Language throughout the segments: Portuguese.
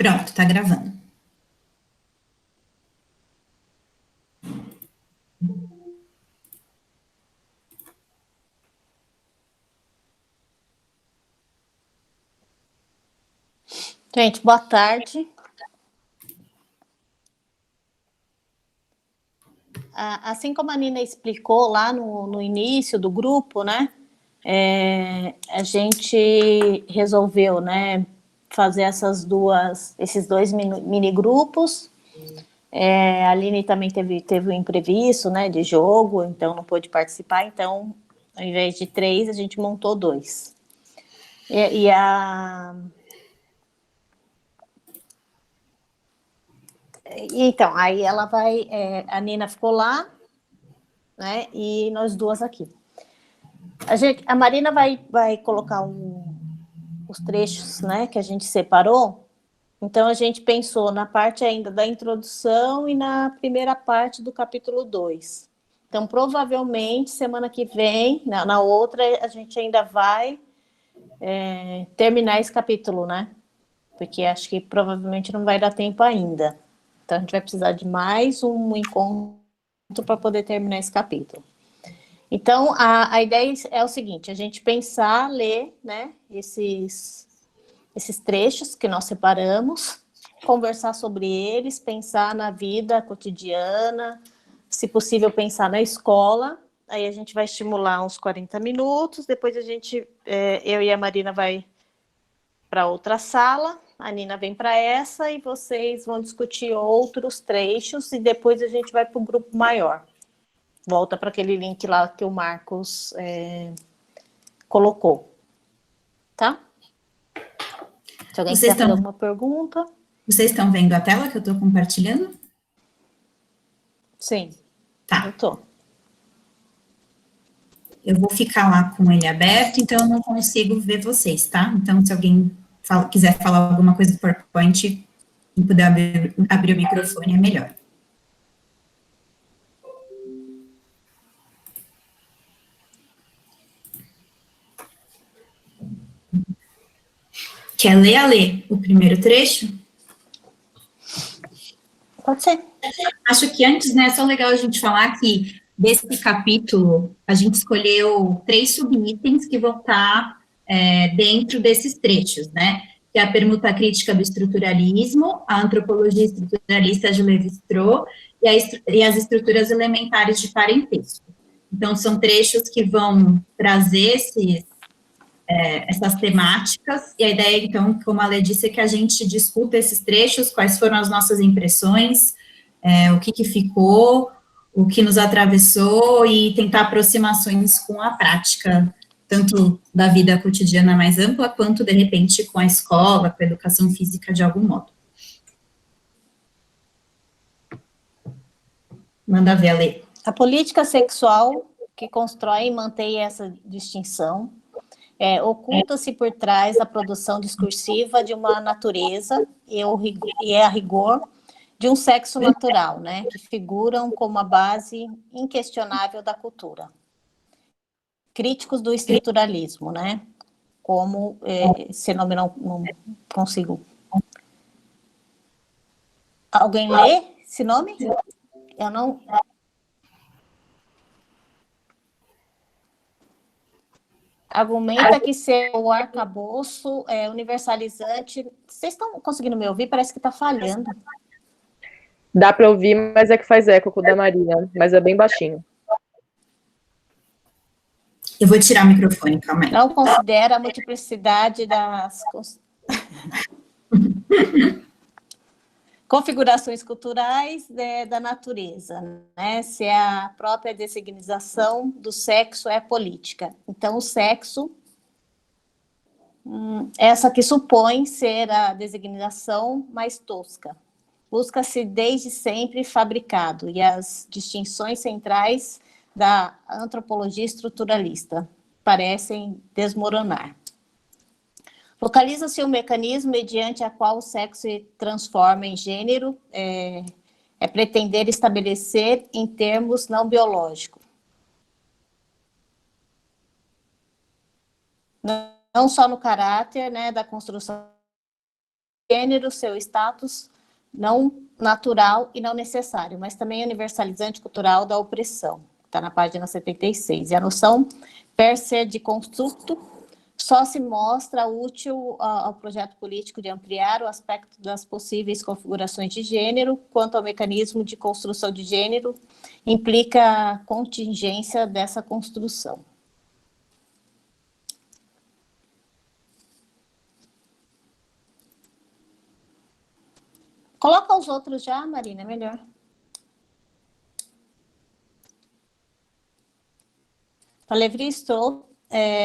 Pronto, tá gravando. Gente, boa tarde. Assim como a Nina explicou lá no início do grupo, né? A gente resolveu, né, fazer esses dois mini grupos. A Aline também teve um imprevisto, né, de jogo, então não pôde participar. Então, ao invés de 3, a gente montou 2. Então, aí ela vai... a Nina ficou lá, né, e nós duas aqui. A Marina vai colocar os trechos, né, que a gente separou. Então, a gente pensou na parte ainda da introdução e na primeira parte do capítulo 2. Então, provavelmente, semana que vem, na outra, a gente ainda vai terminar esse capítulo, né? Porque acho que provavelmente não vai dar tempo ainda. Então, a gente vai precisar de mais um encontro para poder terminar esse capítulo. Então, a ideia é o seguinte, a gente pensar, ler, né, esses trechos que nós separamos, conversar sobre eles, pensar na vida cotidiana, se possível pensar na escola, aí a gente vai estimular uns 40 minutos, depois eu e a Marina vai para outra sala, a Nina vem para essa e vocês vão discutir outros trechos e depois a gente vai para o grupo maior. Volta para aquele link lá que o Marcos colocou. Tá? Se alguém quiser fazer alguma pergunta. Vocês estão vendo a tela que eu estou compartilhando? Sim. Tá. Eu tô. Eu vou ficar lá com ele aberto, então eu não consigo ver vocês, tá? Então, se alguém quiser falar alguma coisa do PowerPoint e puder abrir o microfone, é melhor. Quer ler, Ale, o primeiro trecho? Pode ser. Acho que antes, né, é só legal a gente falar que desse capítulo, a gente escolheu 3 subitens que vão estar dentro desses trechos, né? Que é a permuta crítica do estruturalismo, a antropologia estruturalista de Lévi-Strauss e as estruturas elementares de parentesco. Então, são trechos que vão trazer essas temáticas, e a ideia, então, como a Lê disse, é que a gente discuta esses trechos, quais foram as nossas impressões, o que ficou, o que nos atravessou, e tentar aproximações com a prática, tanto da vida cotidiana mais ampla, quanto, de repente, com a escola, com a educação física, de algum modo. Manda ver, Lê. A política sexual que constrói e mantém essa distinção oculta-se por trás da produção discursiva de uma natureza e a rigor de um sexo natural, né, que figuram como a base inquestionável da cultura. Críticos do estruturalismo, né, como esse nome não consigo. Alguém lê esse nome? Eu não... Argumenta que ser o arcabouço universalizante... Vocês estão conseguindo me ouvir? Parece que está falhando. Dá para ouvir, mas é que faz eco com o da Marina, mas é bem baixinho. Eu vou tirar o microfone, calma aí. Não considera a multiplicidade das configurações culturais da natureza, né? Se a própria designização do sexo é política. Então, o sexo, essa que supõe ser a designação mais tosca, busca-se desde sempre fabricado, e as distinções centrais da antropologia estruturalista parecem desmoronar. Localiza-se o mecanismo mediante a qual o sexo se transforma em gênero, pretender estabelecer em termos não biológicos. Não só no caráter, né, da construção gênero, seu status não natural e não necessário, mas também universalizante cultural da opressão, está na página 76. E a noção per se de construto só se mostra útil ao projeto político de ampliar o aspecto das possíveis configurações de gênero, quanto ao mecanismo de construção de gênero, implica a contingência dessa construção. Coloca os outros já, Marina, é melhor. Para Lévi-Strauss,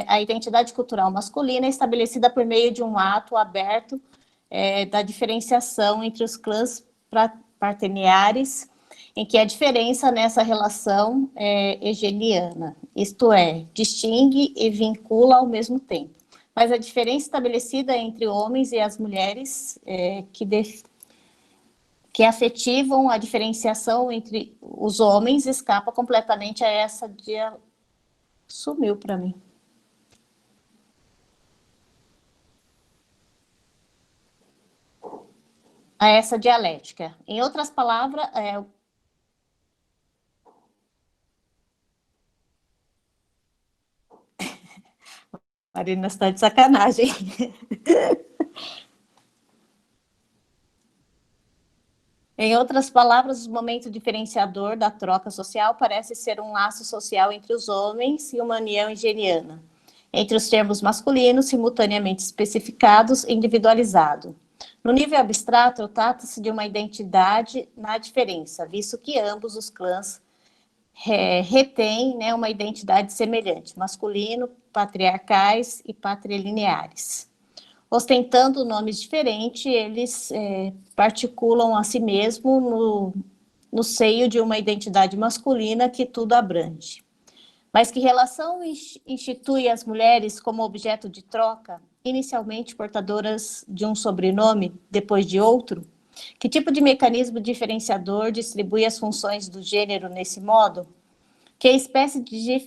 a identidade cultural masculina é estabelecida por meio de um ato aberto da diferenciação entre os clãs paterniares, em que a diferença nessa relação é hegeliana, isto é, distingue e vincula ao mesmo tempo. Mas a diferença estabelecida entre homens e as mulheres, que afetivam a diferenciação entre os homens, escapa completamente a essa sumiu para mim. A essa dialética. Em outras palavras, Marina está de sacanagem. Em outras palavras, o momento diferenciador da troca social parece ser um laço social entre os homens e uma união hegeliana, entre os termos masculinos simultaneamente especificados e individualizado. No nível abstrato, trata-se de uma identidade na diferença, visto que ambos os clãs retêm, né, uma identidade semelhante, masculino, patriarcais e patrilineares. Ostentando nomes diferentes, eles particulam a si mesmo no seio de uma identidade masculina que tudo abrange. Mas que relação institui as mulheres como objeto de troca, inicialmente portadoras de um sobrenome, depois de outro? Que tipo de mecanismo diferenciador distribui as funções do gênero nesse modo? Que espécie de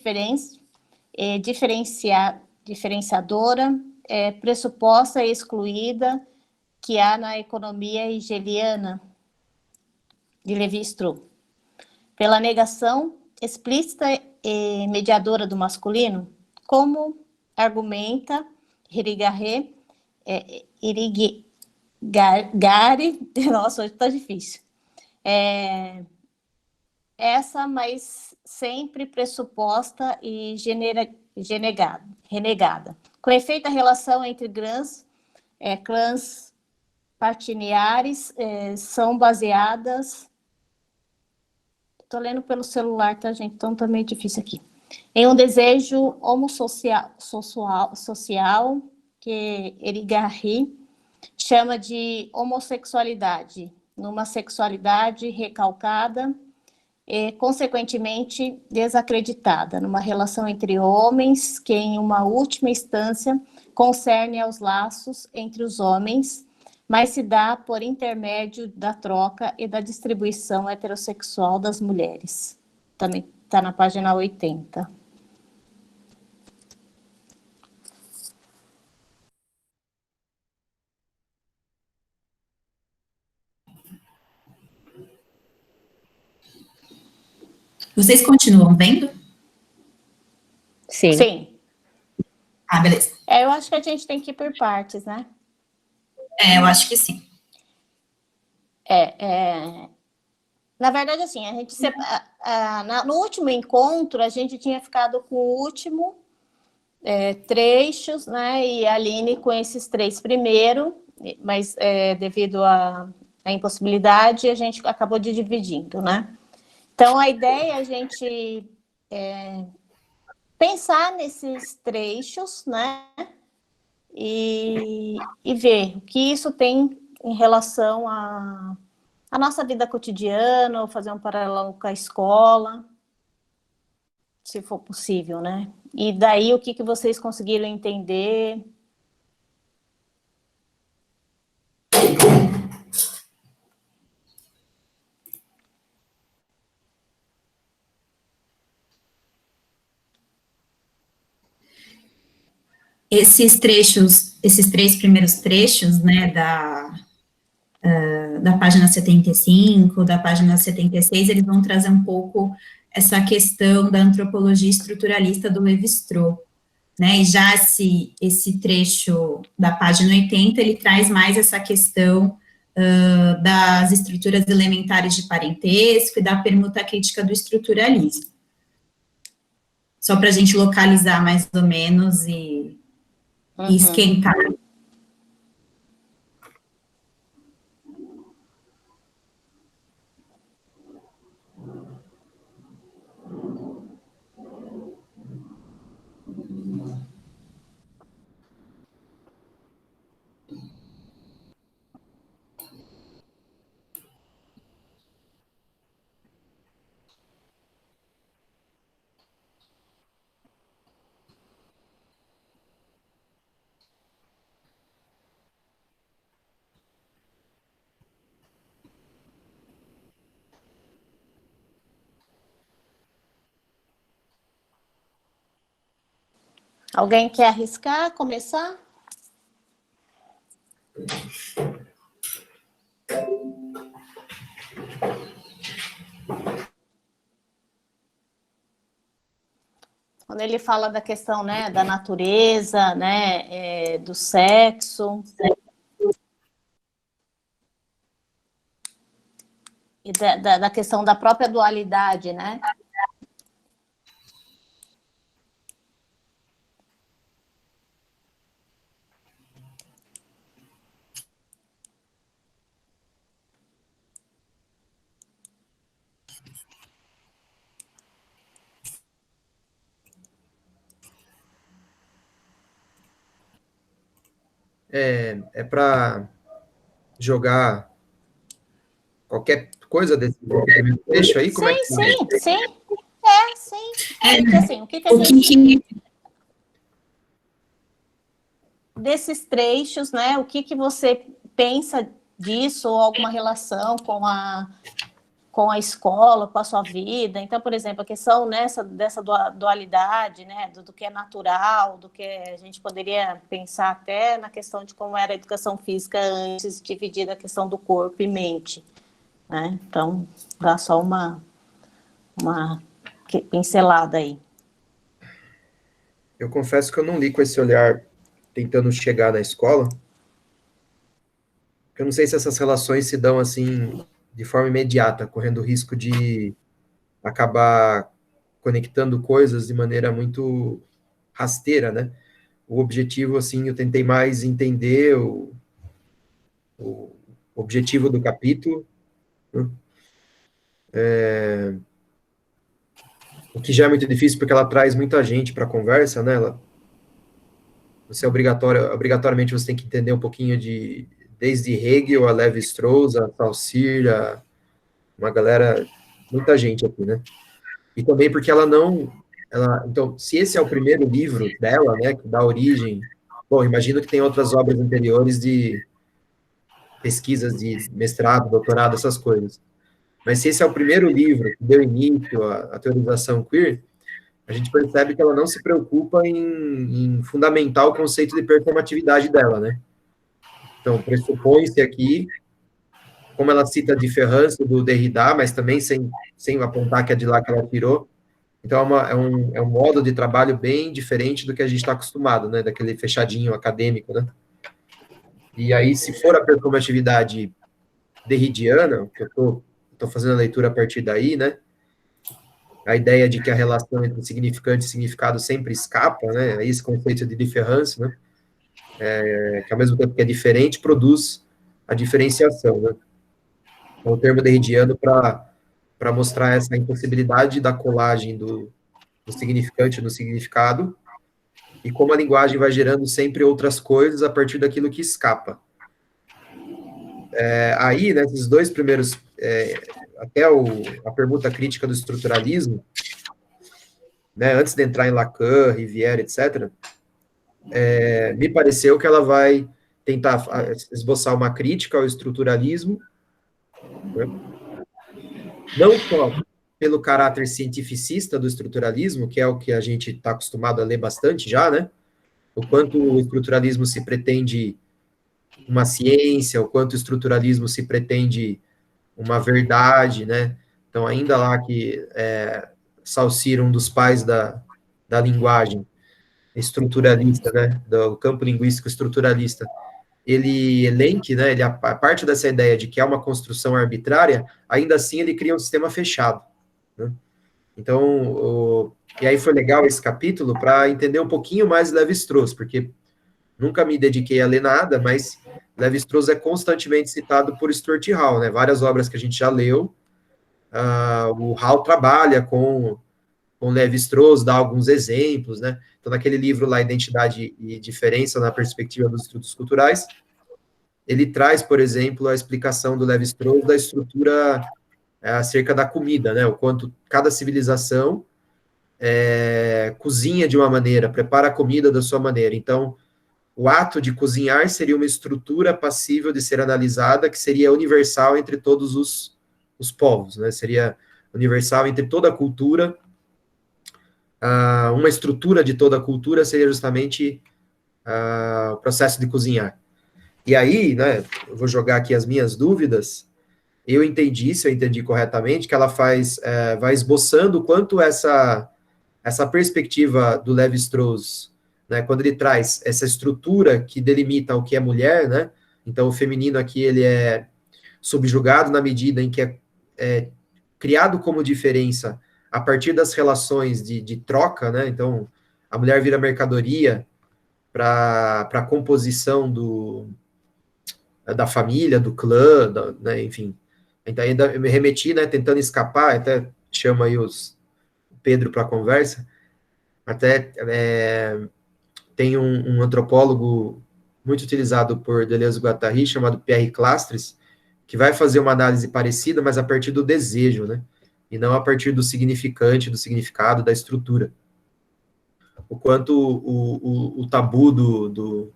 diferenciadora pressuposta e excluída que há na economia hegeliana de Lévi-Strauss? Pela negação explícita e mediadora do masculino, como argumenta Irigaray, nossa, hoje está difícil, essa, mas sempre pressuposta e renegada. Com efeito, a relação entre clãs patrilineares são baseadas... Estou lendo pelo celular, tá, gente? Então, tá meio difícil aqui. Em um desejo social que Irigaray chama de homossexualidade, numa sexualidade recalcada e, consequentemente, desacreditada, numa relação entre homens que, em uma última instância, concerne aos laços entre os homens, mas se dá por intermédio da troca e da distribuição heterossexual das mulheres. Também está na página 80. Vocês continuam vendo? Sim. Sim. Ah, beleza. Eu acho que a gente tem que ir por partes, né? Eu acho que sim. Na verdade, assim, a gente no último encontro, a gente tinha ficado com o último trechos, né? E a Aline com esses 3 primeiros, mas devido à impossibilidade, a gente acabou dividindo, né? Então, a ideia é a gente pensar nesses trechos, né? E ver o que isso tem em relação à nossa vida cotidiana, ou fazer um paralelo com a escola, se for possível, né? E daí, o que vocês conseguiram entender? Esses 3 primeiros trechos, né, da página 75, da página 76, eles vão trazer um pouco essa questão da antropologia estruturalista do Levi-Strauss, né, e já esse trecho da página 80, ele traz mais essa questão das estruturas elementares de parentesco e da permuta crítica do estruturalismo. Só para a gente localizar mais ou menos e esquentar. Alguém quer arriscar, começar? Quando ele fala da questão, né, da natureza, né, do sexo e da questão da própria dualidade, né? É para jogar qualquer coisa desse trecho aí? Como é que Sim. Porque, assim, o que a gente... Desses trechos, né? O que você pensa disso, ou alguma relação com a escola, com a sua vida? Então, por exemplo, a questão dessa dualidade, né, do que é natural, do que a gente poderia pensar até na questão de como era a educação física antes, dividida a questão do corpo e mente, né? Então, dá só uma pincelada aí. Eu confesso que eu não li com esse olhar tentando chegar na escola, porque eu não sei se essas relações se dão assim de forma imediata, correndo o risco de acabar conectando coisas de maneira muito rasteira, né? O objetivo, assim, eu tentei mais entender o objetivo do capítulo, né? O que já é muito difícil, porque ela traz muita gente para a conversa, né? Você obrigatoriamente você tem que entender um pouquinho desde Hegel, a Levi-Strauss, a Saussure, uma galera, muita gente aqui, né? E também porque então, se esse é o primeiro livro dela, né, que dá origem, bom, imagino que tem outras obras anteriores de pesquisas de mestrado, doutorado, essas coisas. Mas se esse é o primeiro livro que deu início à teorização queer, a gente percebe que ela não se preocupa em fundamentar o conceito de performatividade dela, né? Então, pressupõe-se aqui, como ela cita de Ferrance, do Derrida, mas também sem apontar que é de lá que ela tirou. Então, é um modo de trabalho bem diferente do que a gente está acostumado, né? Daquele fechadinho acadêmico, né? E aí, se for a performatividade derridiana, que eu estou fazendo a leitura a partir daí, né? A ideia de que a relação entre significante e significado sempre escapa, né? Aí esse conceito de diferença, né? Que ao mesmo tempo que é diferente, produz a diferenciação, né? É um termo derridiano para mostrar essa impossibilidade da colagem do significante no significado e como a linguagem vai gerando sempre outras coisas a partir daquilo que escapa. Aí, né, esses dois primeiros, até a permuta crítica do estruturalismo, né, antes de entrar em Lacan, Rivière, etc., me pareceu que ela vai tentar esboçar uma crítica ao estruturalismo, né, não só pelo caráter cientificista do estruturalismo, que é o que a gente está acostumado a ler bastante já, né, o quanto o estruturalismo se pretende uma ciência, o quanto o estruturalismo se pretende uma verdade, né? Então, ainda lá que Saussure, um dos pais da linguagem estruturalista, né, do campo linguístico estruturalista, ele elenque, né, ele, a parte dessa ideia de que é uma construção arbitrária, ainda assim ele cria um sistema fechado, né? Então, e aí foi legal esse capítulo para entender um pouquinho mais Lévi-Strauss, porque nunca me dediquei a ler nada, mas Lévi-Strauss é constantemente citado por Stuart Hall, né? Várias obras que a gente já leu, o Hall trabalha com Lévi-Strauss, dá alguns exemplos, né? Então, naquele livro lá, Identidade e Diferença na Perspectiva dos Estudos Culturais, ele traz, por exemplo, a explicação do Lévi-Strauss da estrutura acerca da comida, né? O quanto cada civilização cozinha de uma maneira, prepara a comida da sua maneira. Então, o ato de cozinhar seria uma estrutura passível de ser analisada, que seria universal entre todos os povos, né? Seria universal entre toda a cultura. Uma estrutura de toda a cultura seria justamente o processo de cozinhar. E aí, né, eu vou jogar aqui as minhas dúvidas. Eu entendi, se eu entendi corretamente, que ela vai esboçando o quanto essa perspectiva do Lévi-Strauss, né, quando ele traz essa estrutura que delimita o que é mulher, né, então o feminino aqui ele é subjugado na medida em que é criado como diferença a partir das relações de troca, né, então a mulher vira mercadoria para a composição da família, do clã, né, enfim. Então ainda eu me remeti, né, tentando escapar, até chama aí o Pedro para a conversa, até tem um antropólogo muito utilizado por Deleuze-Guattari, chamado Pierre Clastres, que vai fazer uma análise parecida, mas a partir do desejo, né? E não a partir do significante, do significado, da estrutura. O quanto o tabu do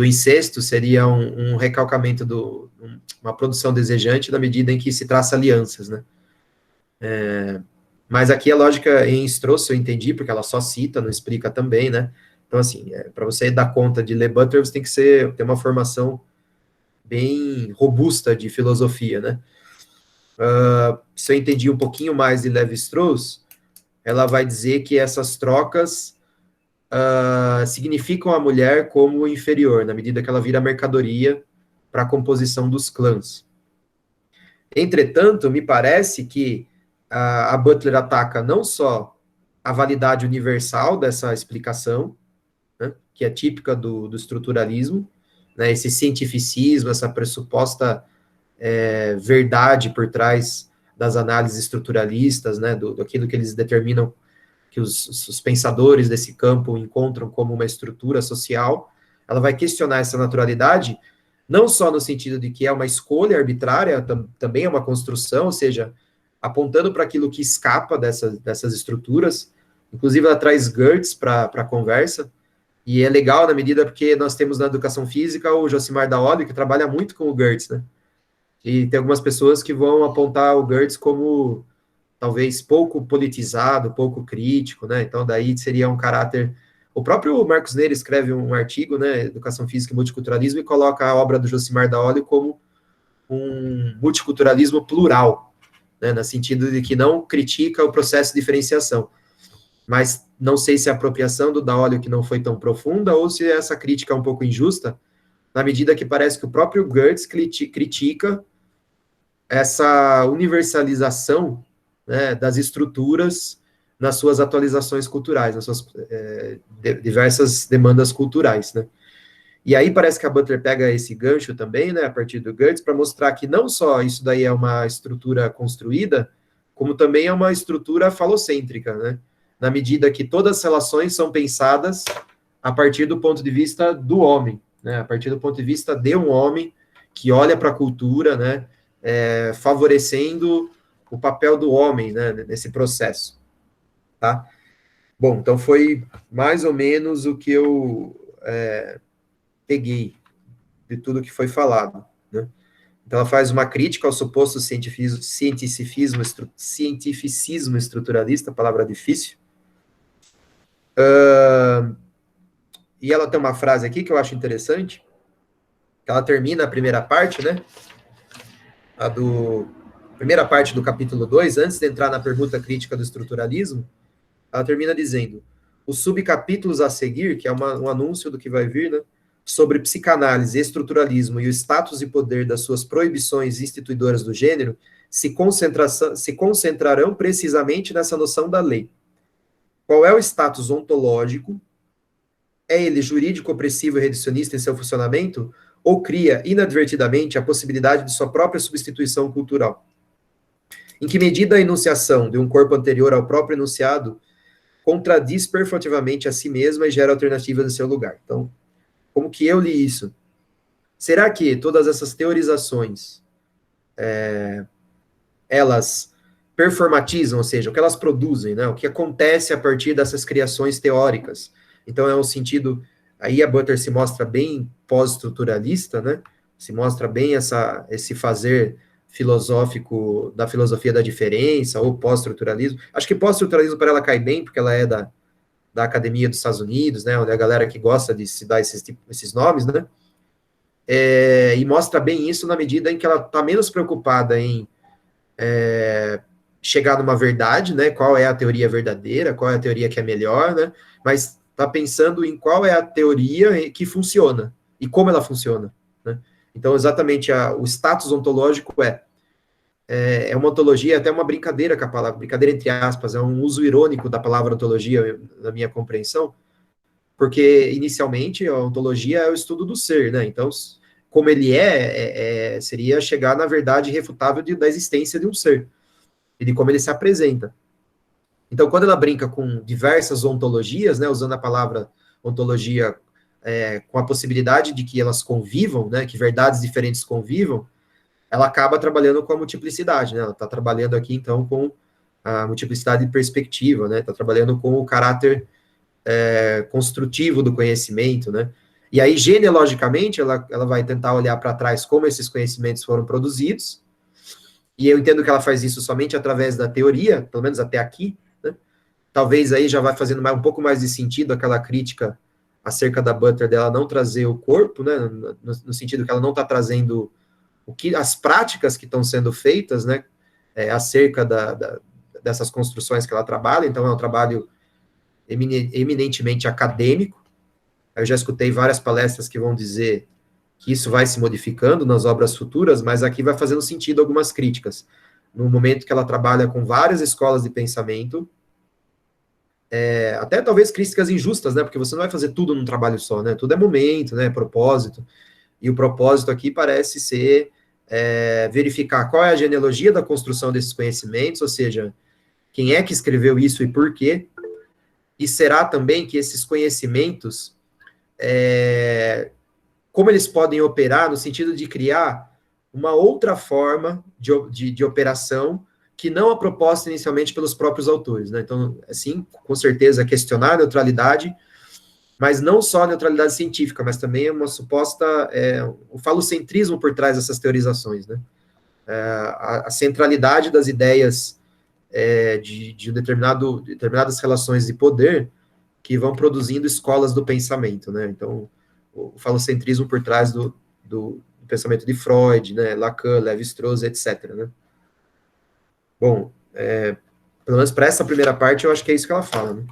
incesto seria um recalcamento, uma produção desejante na medida em que se traça alianças, né? Mas aqui a lógica em Strauss eu entendi, porque ela só cita, não explica também, né? Então, assim, para você dar conta de ler Butler, você tem que ter uma formação bem robusta de filosofia, né? Se eu entendi um pouquinho mais de Lévi-Strauss, ela vai dizer que essas trocas significam a mulher como inferior, na medida que ela vira mercadoria para a composição dos clãs. Entretanto, me parece que a Butler ataca não só a validade universal dessa explicação, né, que é típica do estruturalismo, né, esse cientificismo, essa pressuposta verdade por trás das análises estruturalistas, né, daquilo que eles determinam que os pensadores desse campo encontram como uma estrutura social. Ela vai questionar essa naturalidade, não só no sentido de que é uma escolha arbitrária, também é uma construção, ou seja, apontando para aquilo que escapa dessas estruturas. Inclusive, ela traz Geertz para a conversa, e é legal na medida porque nós temos na educação física o Josimar Daolio, que trabalha muito com o Geertz, né? E tem algumas pessoas que vão apontar o Geertz como talvez pouco politizado, pouco crítico, né? Então, daí seria um caráter... O próprio Marcos Neira escreve um artigo, né, Educação Física e Multiculturalismo, e coloca a obra do Josimar Daolio como um multiculturalismo plural, né, no sentido de que não critica o processo de diferenciação. Mas não sei se a apropriação do Daolio que não foi tão profunda, ou se essa crítica é um pouco injusta, na medida que parece que o próprio Geertz critica essa universalização, né, das estruturas nas suas atualizações culturais, nas suas diversas demandas culturais, né? E aí parece que a Butler pega esse gancho também, né, a partir do Geertz, para mostrar que não só isso daí é uma estrutura construída, como também é uma estrutura falocêntrica, né? Na medida que todas as relações são pensadas a partir do ponto de vista do homem, né? A partir do ponto de vista de um homem que olha para a cultura, né, favorecendo o papel do homem, né, nesse processo, tá? Bom, então foi mais ou menos o que eu peguei de tudo que foi falado, né? Então ela faz uma crítica ao suposto cientificismo estruturalista, palavra difícil, e ela tem uma frase aqui que eu acho interessante, ela termina a primeira parte, né? Primeira parte do capítulo 2, antes de entrar na pergunta crítica do estruturalismo, ela termina dizendo: os subcapítulos a seguir, que é um anúncio do que vai vir, né, sobre psicanálise, estruturalismo e o status e poder das suas proibições instituidoras do gênero, se concentrarão precisamente nessa noção da lei. Qual é o status ontológico? É ele jurídico, opressivo e reducionista em seu funcionamento? Ou cria, inadvertidamente, a possibilidade de sua própria substituição cultural? Em que medida a enunciação de um corpo anterior ao próprio enunciado contradiz performativamente a si mesma e gera alternativas em seu lugar? Então, como que eu li isso? Será que todas essas teorizações, elas performatizam, ou seja, o que elas produzem, né? O que acontece a partir dessas criações teóricas? Então, é um sentido... Aí a Butler se mostra bem pós-estruturalista, né? Se mostra bem esse fazer filosófico da filosofia da diferença, ou pós-estruturalismo. Acho que pós-estruturalismo para ela cai bem, porque ela é da Academia dos Estados Unidos, né? Onde a galera que gosta de se dar esses nomes, né? E mostra bem isso na medida em que ela está menos preocupada em chegar numa verdade, né? Qual é a teoria verdadeira, qual é a teoria que é melhor, né? Mas está pensando em qual é a teoria que funciona e como ela funciona, né? Então, exatamente, o status ontológico é uma ontologia, até uma brincadeira com a palavra, brincadeira entre aspas, é um uso irônico da palavra ontologia, na minha compreensão, porque, inicialmente, a ontologia é o estudo do ser, né? Então, como ele seria chegar na verdade irrefutável da existência de um ser, e de como ele se apresenta. Então, quando ela brinca com diversas ontologias, né, usando a palavra ontologia com a possibilidade de que elas convivam, né, que verdades diferentes convivam, ela acaba trabalhando com a multiplicidade, né? Ela está trabalhando aqui, então, com a multiplicidade de perspectiva, né? Está trabalhando com o caráter construtivo do conhecimento, né? E aí, genealogicamente, ela vai tentar olhar para trás como esses conhecimentos foram produzidos, e eu entendo que ela faz isso somente através da teoria, pelo menos até aqui, né? Talvez aí já vai fazendo um pouco mais de sentido aquela crítica acerca da Butler, dela não trazer o corpo, né? No sentido que ela não está trazendo as práticas que estão sendo feitas, né? Acerca dessas construções que ela trabalha. Então, é um trabalho eminentemente acadêmico. Eu já escutei várias palestras que vão dizer que isso vai se modificando nas obras futuras, mas aqui vai fazendo sentido algumas críticas. No momento que ela trabalha com várias escolas de pensamento, até talvez críticas injustas, né? Porque você não vai fazer tudo num trabalho só, né? Tudo é momento, né? Propósito. E o propósito aqui parece ser verificar qual é a genealogia da construção desses conhecimentos, ou seja, quem é que escreveu isso e por quê. E será também que esses conhecimentos, como eles podem operar no sentido de criar uma outra forma de operação que não a proposta inicialmente pelos próprios autores, né? Então, assim, com certeza, questionar a neutralidade, mas não só a neutralidade científica, mas também uma suposta, o falocentrismo por trás dessas teorizações, né? A centralidade das ideias de determinadas relações de poder que vão produzindo escolas do pensamento, né? Então, o falocentrismo por trás do pensamento de Freud, né? Lacan, Lévi-Strauss, etc., né? Bom, pelo menos para essa primeira parte, eu acho que é isso que ela fala, né?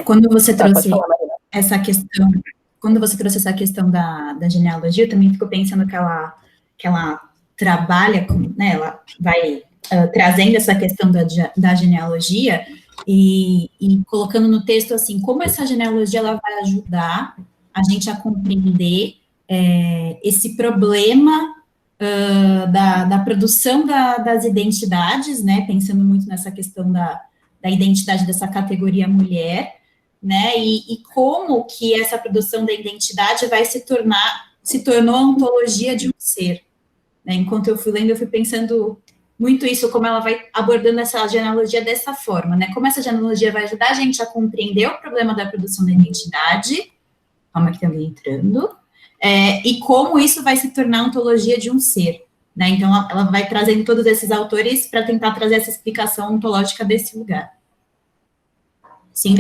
Quando você trouxe essa questão da genealogia, eu também fico pensando que ela trabalha com, né, ela vai trazendo essa questão da genealogia e colocando no texto assim, como essa genealogia ela vai ajudar a gente a compreender esse problema da produção das identidades, né, pensando muito nessa questão da identidade dessa categoria mulher, né, e como que essa produção da identidade se tornou a ontologia de um ser, né. Enquanto eu fui lendo, eu fui pensando muito isso, como ela vai abordando essa genealogia dessa forma, né, como essa genealogia vai ajudar a gente a compreender o problema da produção da identidade, calma que tem alguém entrando, e como isso vai se tornar a ontologia de um ser, né, então ela vai trazendo todos esses autores para tentar trazer essa explicação ontológica desse lugar. Sim?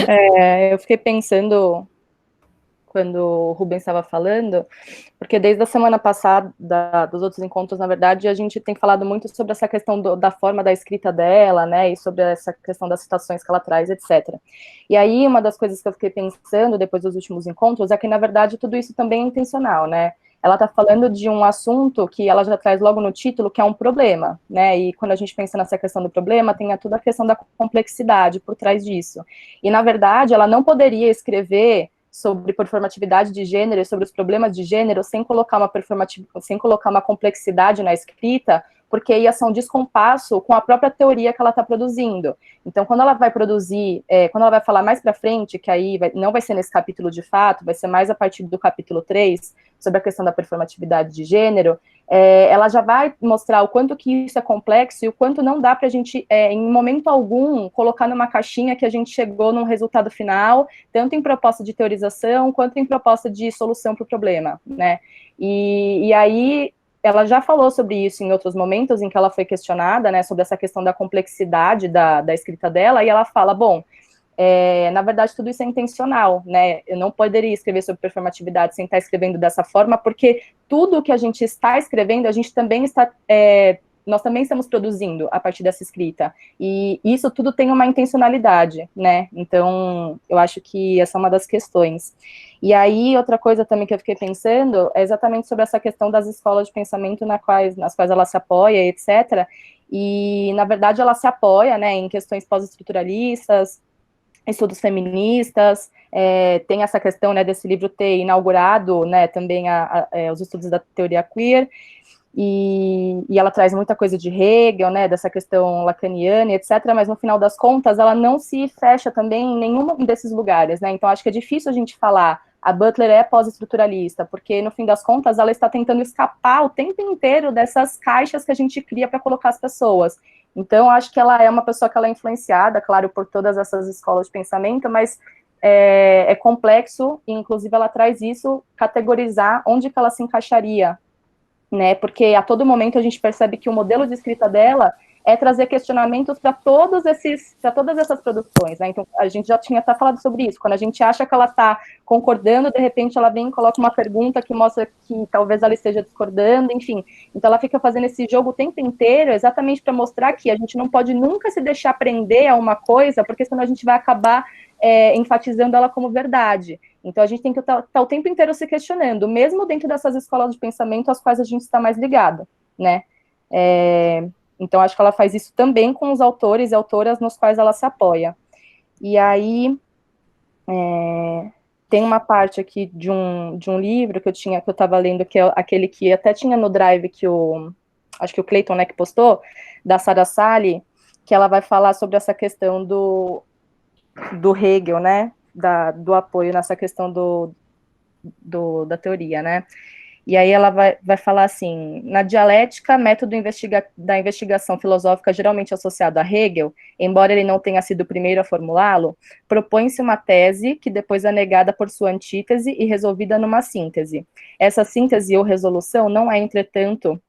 Eu fiquei pensando, quando o Rubens estava falando, porque desde a semana passada, dos outros encontros, na verdade, a gente tem falado muito sobre essa questão da forma da escrita dela, né, e sobre essa questão das citações que ela traz, etc. E aí, uma das coisas que eu fiquei pensando depois dos últimos encontros é que, na verdade, tudo isso também é intencional, né? Ela está falando de um assunto que ela já traz logo no título, que é um problema, né? E quando a gente pensa nessa questão do problema, tem toda a questão da complexidade por trás disso. E, na verdade, ela não poderia escrever sobre performatividade de gênero e sobre os problemas de gênero sem colocar uma complexidade na escrita, porque ia ser um descompasso com a própria teoria que ela está produzindo. Então, quando ela vai produzir, quando ela vai falar mais para frente, que aí não vai ser nesse capítulo de fato, vai ser mais a partir do capítulo 3, sobre a questão da performatividade de gênero, ela já vai mostrar o quanto que isso é complexo e o quanto não dá para a gente, em momento algum, colocar numa caixinha que a gente chegou num resultado final, tanto em proposta de teorização, quanto em proposta de solução para o problema, né? E aí, ela já falou sobre isso em outros momentos em que ela foi questionada, né, sobre essa questão da complexidade da escrita dela, e ela fala, bom, na verdade, tudo isso é intencional, né? Eu não poderia escrever sobre performatividade sem estar escrevendo dessa forma, porque tudo que a gente está escrevendo, a gente também está, nós também estamos produzindo a partir dessa escrita, e isso tudo tem uma intencionalidade, né? Então, eu acho que essa é uma das questões. E aí, outra coisa também que eu fiquei pensando é exatamente sobre essa questão das escolas de pensamento nas quais ela se apoia, etc., e, na verdade, ela se apoia, né, em questões pós-estruturalistas, estudos feministas, tem essa questão, né, desse livro ter inaugurado, né, também os estudos da teoria queer, e ela traz muita coisa de Hegel, né, dessa questão lacaniana, etc., mas no final das contas ela não se fecha também em nenhum desses lugares, né, então acho que é difícil a gente falar a Butler é pós-estruturalista, porque no fim das contas ela está tentando escapar o tempo inteiro dessas caixas que a gente cria para colocar as pessoas. Então, acho que ela é uma pessoa que ela é influenciada, claro, por todas essas escolas de pensamento, mas é complexo, e inclusive ela traz isso, categorizar onde que ela se encaixaria, né, porque a todo momento a gente percebe que o modelo de escrita dela é trazer questionamentos para todas essas produções, né, então a gente já tinha até falado sobre isso, quando a gente acha que ela está concordando, de repente ela vem e coloca uma pergunta que mostra que talvez ela esteja discordando, enfim, então ela fica fazendo esse jogo o tempo inteiro, exatamente para mostrar que a gente não pode nunca se deixar prender a uma coisa, porque senão a gente vai acabar enfatizando ela como verdade. Então, a gente tem que estar o tempo inteiro se questionando, mesmo dentro dessas escolas de pensamento às quais a gente está mais ligado, né? Então, acho que ela faz isso também com os autores e autoras nos quais ela se apoia. E aí, tem uma parte aqui de um livro que eu estava lendo, que é aquele que até tinha no Drive, acho que o Clayton, né, que postou, da Sarah Sally, que ela vai falar sobre essa questão do Hegel, né, do apoio nessa questão da teoria, né, e aí ela vai falar assim, na dialética, método da investigação filosófica geralmente associado a Hegel, embora ele não tenha sido o primeiro a formulá-lo, propõe-se uma tese que depois é negada por sua antítese e resolvida numa síntese. Essa síntese ou resolução não é, entretanto,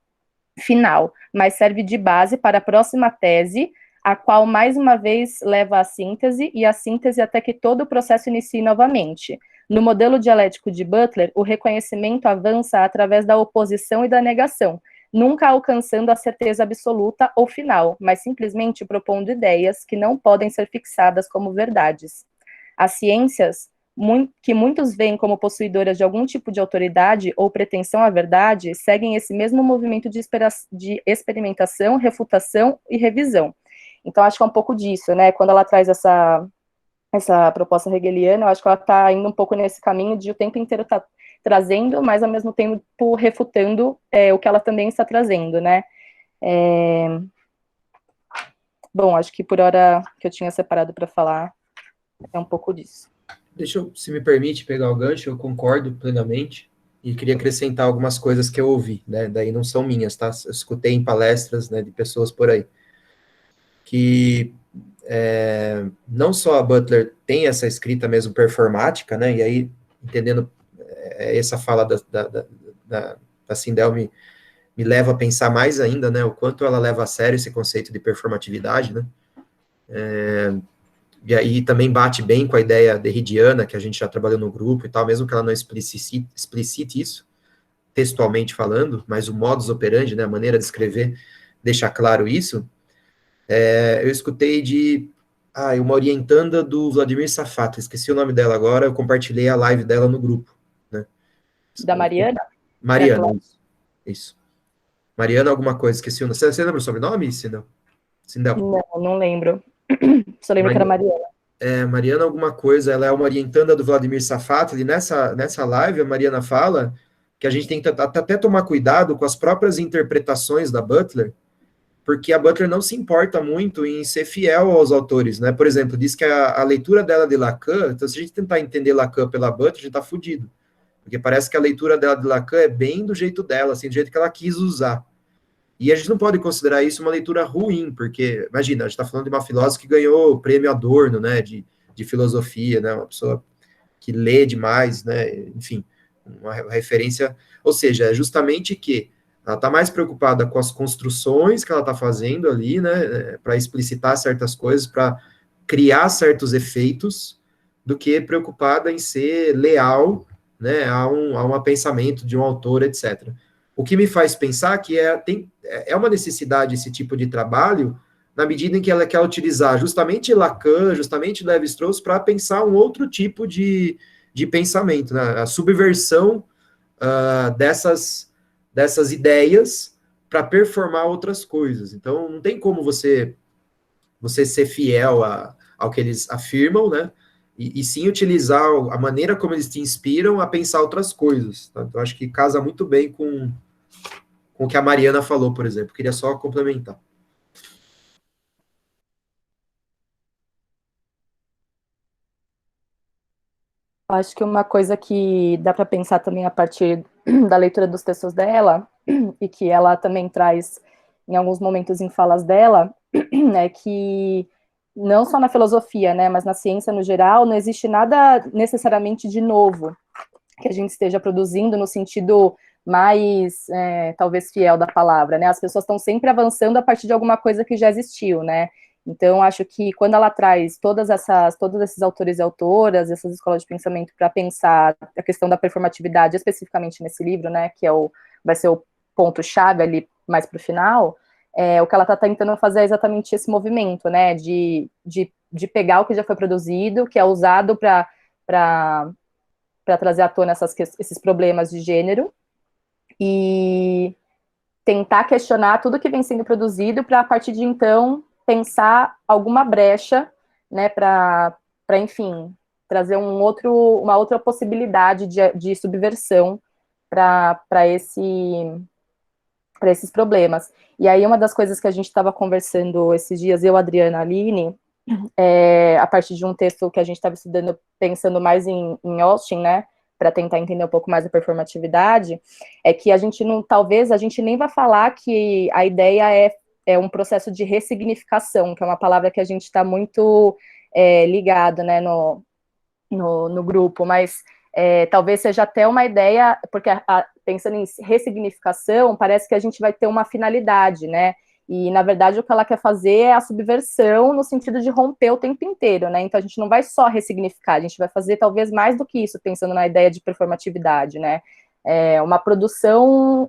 final, mas serve de base para a próxima tese, a qual, mais uma vez, leva à síntese, e a síntese até que todo o processo inicie novamente. No modelo dialético de Butler, o reconhecimento avança através da oposição e da negação, nunca alcançando a certeza absoluta ou final, mas simplesmente propondo ideias que não podem ser fixadas como verdades. As ciências, que muitos veem como possuidoras de algum tipo de autoridade ou pretensão à verdade, seguem esse mesmo movimento de experimentação, refutação e revisão. Então, acho que é um pouco disso, né? Quando ela traz essa proposta hegeliana, eu acho que ela está indo um pouco nesse caminho de o tempo inteiro estar trazendo, mas ao mesmo tempo refutando o que ela também está trazendo, né? Bom, acho que por hora que eu tinha separado para falar é um pouco disso. Deixa eu, se me permite, pegar o gancho, eu concordo plenamente, e queria acrescentar algumas coisas que eu ouvi, né? Daí não são minhas, tá? Eu escutei em palestras, né, de pessoas por aí. Que não só a Butler tem essa escrita mesmo performática, né, e aí, entendendo essa fala da Sindel me leva a pensar mais ainda, né, o quanto ela leva a sério esse conceito de performatividade, né, e aí também bate bem com a ideia derridiana, que a gente já trabalhou no grupo e tal, mesmo que ela não explicite isso, textualmente falando, mas o modus operandi, né, a maneira de escrever, deixa claro isso. Eu escutei de uma orientanda do Vladimir Safato, esqueci o nome dela agora, eu compartilhei a live dela no grupo, né? Da Mariana? Mariana, isso. Mariana alguma coisa, esqueci o nome. Você lembra o sobrenome, Sindel? Não lembro. Só lembro que era Mariana. Mariana alguma coisa, ela é uma orientanda do Vladimir Safato, e nessa live a Mariana fala que a gente tem que até tomar cuidado com as próprias interpretações da Butler, porque a Butler não se importa muito em ser fiel aos autores, né? Por exemplo, diz que a leitura dela de Lacan, então se a gente tentar entender Lacan pela Butler, a gente tá fudido, porque parece que a leitura dela de Lacan é bem do jeito dela, assim, do jeito que ela quis usar. E a gente não pode considerar isso uma leitura ruim, porque, imagina, a gente está falando de uma filósofa que ganhou o prêmio Adorno, né, de filosofia, né, uma pessoa que lê demais, né, enfim, uma referência, ou seja, é justamente que ela está mais preocupada com as construções que ela está fazendo ali, né, para explicitar certas coisas, para criar certos efeitos, do que preocupada em ser leal, né, a um pensamento de um autor, etc. O que me faz pensar que é uma necessidade esse tipo de trabalho, na medida em que ela quer utilizar justamente Lacan, justamente Lévi-Strauss, para pensar um outro tipo de pensamento, né? A subversão dessas ideias para performar outras coisas. Então, não tem como você ser fiel ao que eles afirmam, né? E sim utilizar a maneira como eles te inspiram a pensar outras coisas. Tá? Então, acho que casa muito bem com o que a Mariana falou, por exemplo. Queria só complementar. Acho que uma coisa que dá para pensar também a partir da leitura dos textos dela, e que ela também traz em alguns momentos em falas dela, é que não só na filosofia, né, mas na ciência no geral, não existe nada necessariamente de novo que a gente esteja produzindo no sentido mais, talvez, fiel da palavra, né? As pessoas estão sempre avançando a partir de alguma coisa que já existiu, né? Então, acho que quando ela traz todos esses autores e autoras, essas escolas de pensamento para pensar a questão da performatividade, especificamente nesse livro, né, que vai ser o ponto-chave ali mais para o final, o que ela está tentando fazer é exatamente esse movimento, né, de pegar o que já foi produzido, que é usado para trazer à tona esses problemas de gênero, e tentar questionar tudo que vem sendo produzido para, a partir de então, pensar alguma brecha, né, para enfim, trazer uma outra possibilidade de subversão para esses problemas. E aí, uma das coisas que a gente estava conversando esses dias, eu, Adriana, Aline, a partir de um texto que a gente estava estudando, pensando mais em Austin, né, para tentar entender um pouco mais a performatividade, é que talvez a gente nem vai falar que a ideia é um processo de ressignificação, que é uma palavra que a gente está muito ligado, né, no grupo, mas talvez seja até uma ideia, porque pensando em ressignificação, parece que a gente vai ter uma finalidade, né, e, na verdade, o que ela quer fazer é a subversão no sentido de romper o tempo inteiro, né? Então, a gente não vai só ressignificar, a gente vai fazer talvez mais do que isso, pensando na ideia de performatividade, né? Uma produção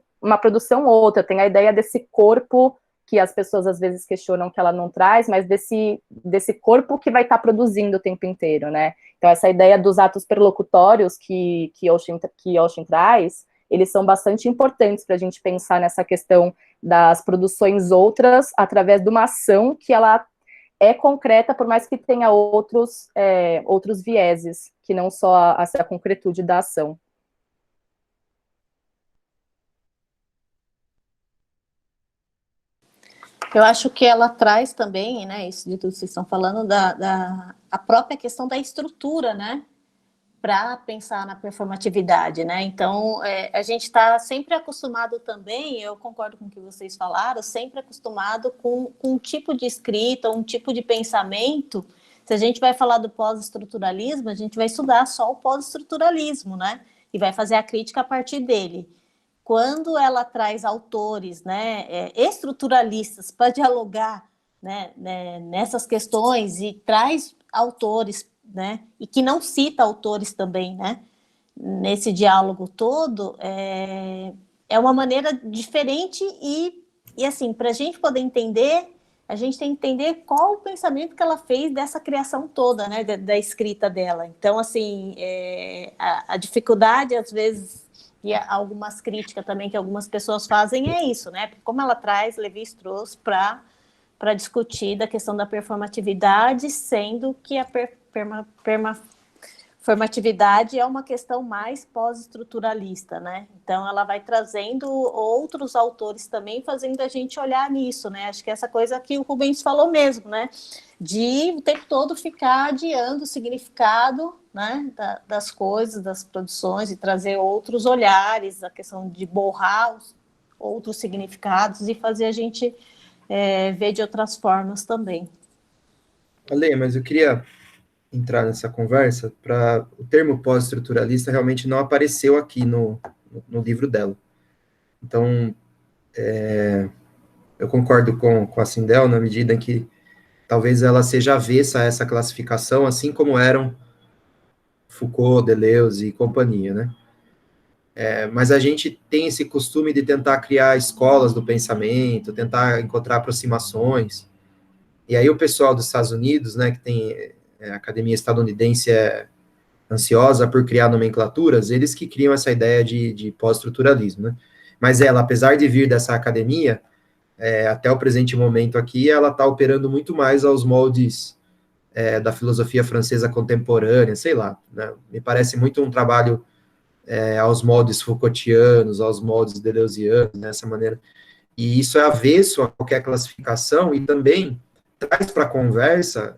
outra, tem a ideia desse corpo que as pessoas às vezes questionam que ela não traz, mas desse corpo que vai estar produzindo o tempo inteiro, né? Então, essa ideia dos atos perlocutórios que Austin traz, eles são bastante importantes para a gente pensar nessa questão das produções outras através de uma ação que ela é concreta, por mais que tenha outros vieses, que não só a concretude da ação. Eu acho que ela traz também, né, isso de tudo que vocês estão falando, a própria questão da estrutura, né, para pensar na performatividade, né? Então, a gente está sempre acostumado também, eu concordo com o que vocês falaram, sempre acostumado com um tipo de escrita, um tipo de pensamento. Se a gente vai falar do pós-estruturalismo, a gente vai estudar só o pós-estruturalismo, né? E vai fazer a crítica a partir dele. Quando ela traz autores, né, estruturalistas para dialogar, né, nessas questões e traz autores, né? E que não cita autores também, né? Nesse diálogo todo, é uma maneira diferente e assim, para a gente poder entender, a gente tem que entender qual o pensamento que ela fez dessa criação toda, né, da escrita dela. Então, assim, a dificuldade, às vezes, e algumas críticas também que algumas pessoas fazem é isso, né? Porque como ela traz, Lévi-Strauss, para discutir da questão da performatividade, sendo que a performatividade é uma questão mais pós-estruturalista, né? Então, ela vai trazendo outros autores também, fazendo a gente olhar nisso, né? Acho que essa coisa que o Rubens falou mesmo, né? De o tempo todo ficar adiando o significado, né? Das coisas, das produções, e trazer outros olhares, a questão de borrar os outros significados e fazer a gente ver de outras formas também. Ale, mas eu queria entrar nessa conversa para o termo pós-estruturalista realmente não apareceu aqui no livro dela. Então, eu concordo com a Sindel na medida em que talvez ela seja avessa a essa classificação, assim como eram Foucault, Deleuze e companhia, né? Mas a gente tem esse costume de tentar criar escolas do pensamento, tentar encontrar aproximações, e aí o pessoal dos Estados Unidos, né, que tem a academia estadunidense ansiosa por criar nomenclaturas, eles que criam essa ideia de pós-estruturalismo, né? Mas ela, apesar de vir dessa academia, até o presente momento aqui, ela está operando muito mais aos moldes da filosofia francesa contemporânea, sei lá, né? Me parece muito um trabalho aos moldes Foucaultianos, aos moldes deleuzianos, dessa maneira. E isso é avesso a qualquer classificação e também traz para a conversa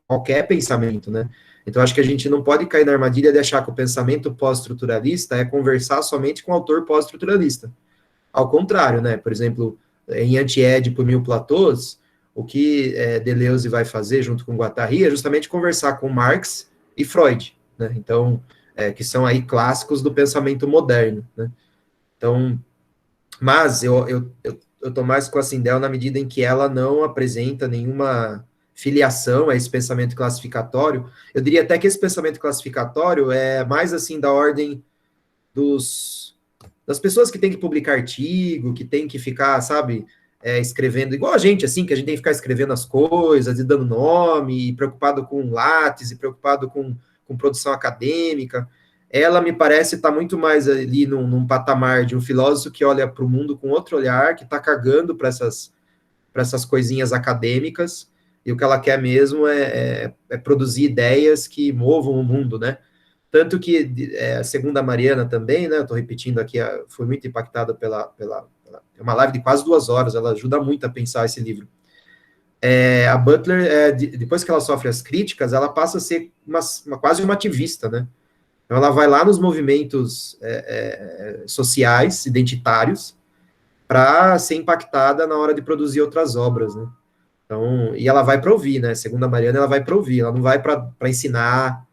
qualquer pensamento, né? Então, acho que a gente não pode cair na armadilha de achar que o pensamento pós-estruturalista é conversar somente com o autor pós-estruturalista. Ao contrário, né? Por exemplo, em Anti-Édipo Mil Platôs, o que Deleuze vai fazer junto com Guattari é justamente conversar com Marx e Freud, né? Então, que são aí clássicos do pensamento moderno, né? Então, mas eu tô mais com a Sindel na medida em que ela não apresenta nenhuma filiação a esse pensamento classificatório. Eu diria até que esse pensamento classificatório é mais assim da ordem das pessoas que têm que publicar artigo, que têm que ficar, sabe, escrevendo, igual a gente, assim, que a gente tem que ficar escrevendo as coisas e dando nome, e preocupado com látis, e preocupado com produção acadêmica. Ela, me parece, está muito mais ali num patamar de um filósofo que olha para o mundo com outro olhar, que está cagando para essas coisinhas acadêmicas, e o que ela quer mesmo é produzir ideias que movam o mundo, né? Tanto que, segundo a Mariana também, né, eu estou repetindo aqui, foi muito impactada pela uma live de quase 2 horas, ela ajuda muito a pensar esse livro. A Butler, depois que ela sofre as críticas, ela passa a ser quase uma ativista, né? Então, ela vai lá nos movimentos sociais, identitários, para ser impactada na hora de produzir outras obras, né? Então, e ela vai para ouvir, né? Segundo a Mariana, ela vai para ouvir, ela não vai para ensinar,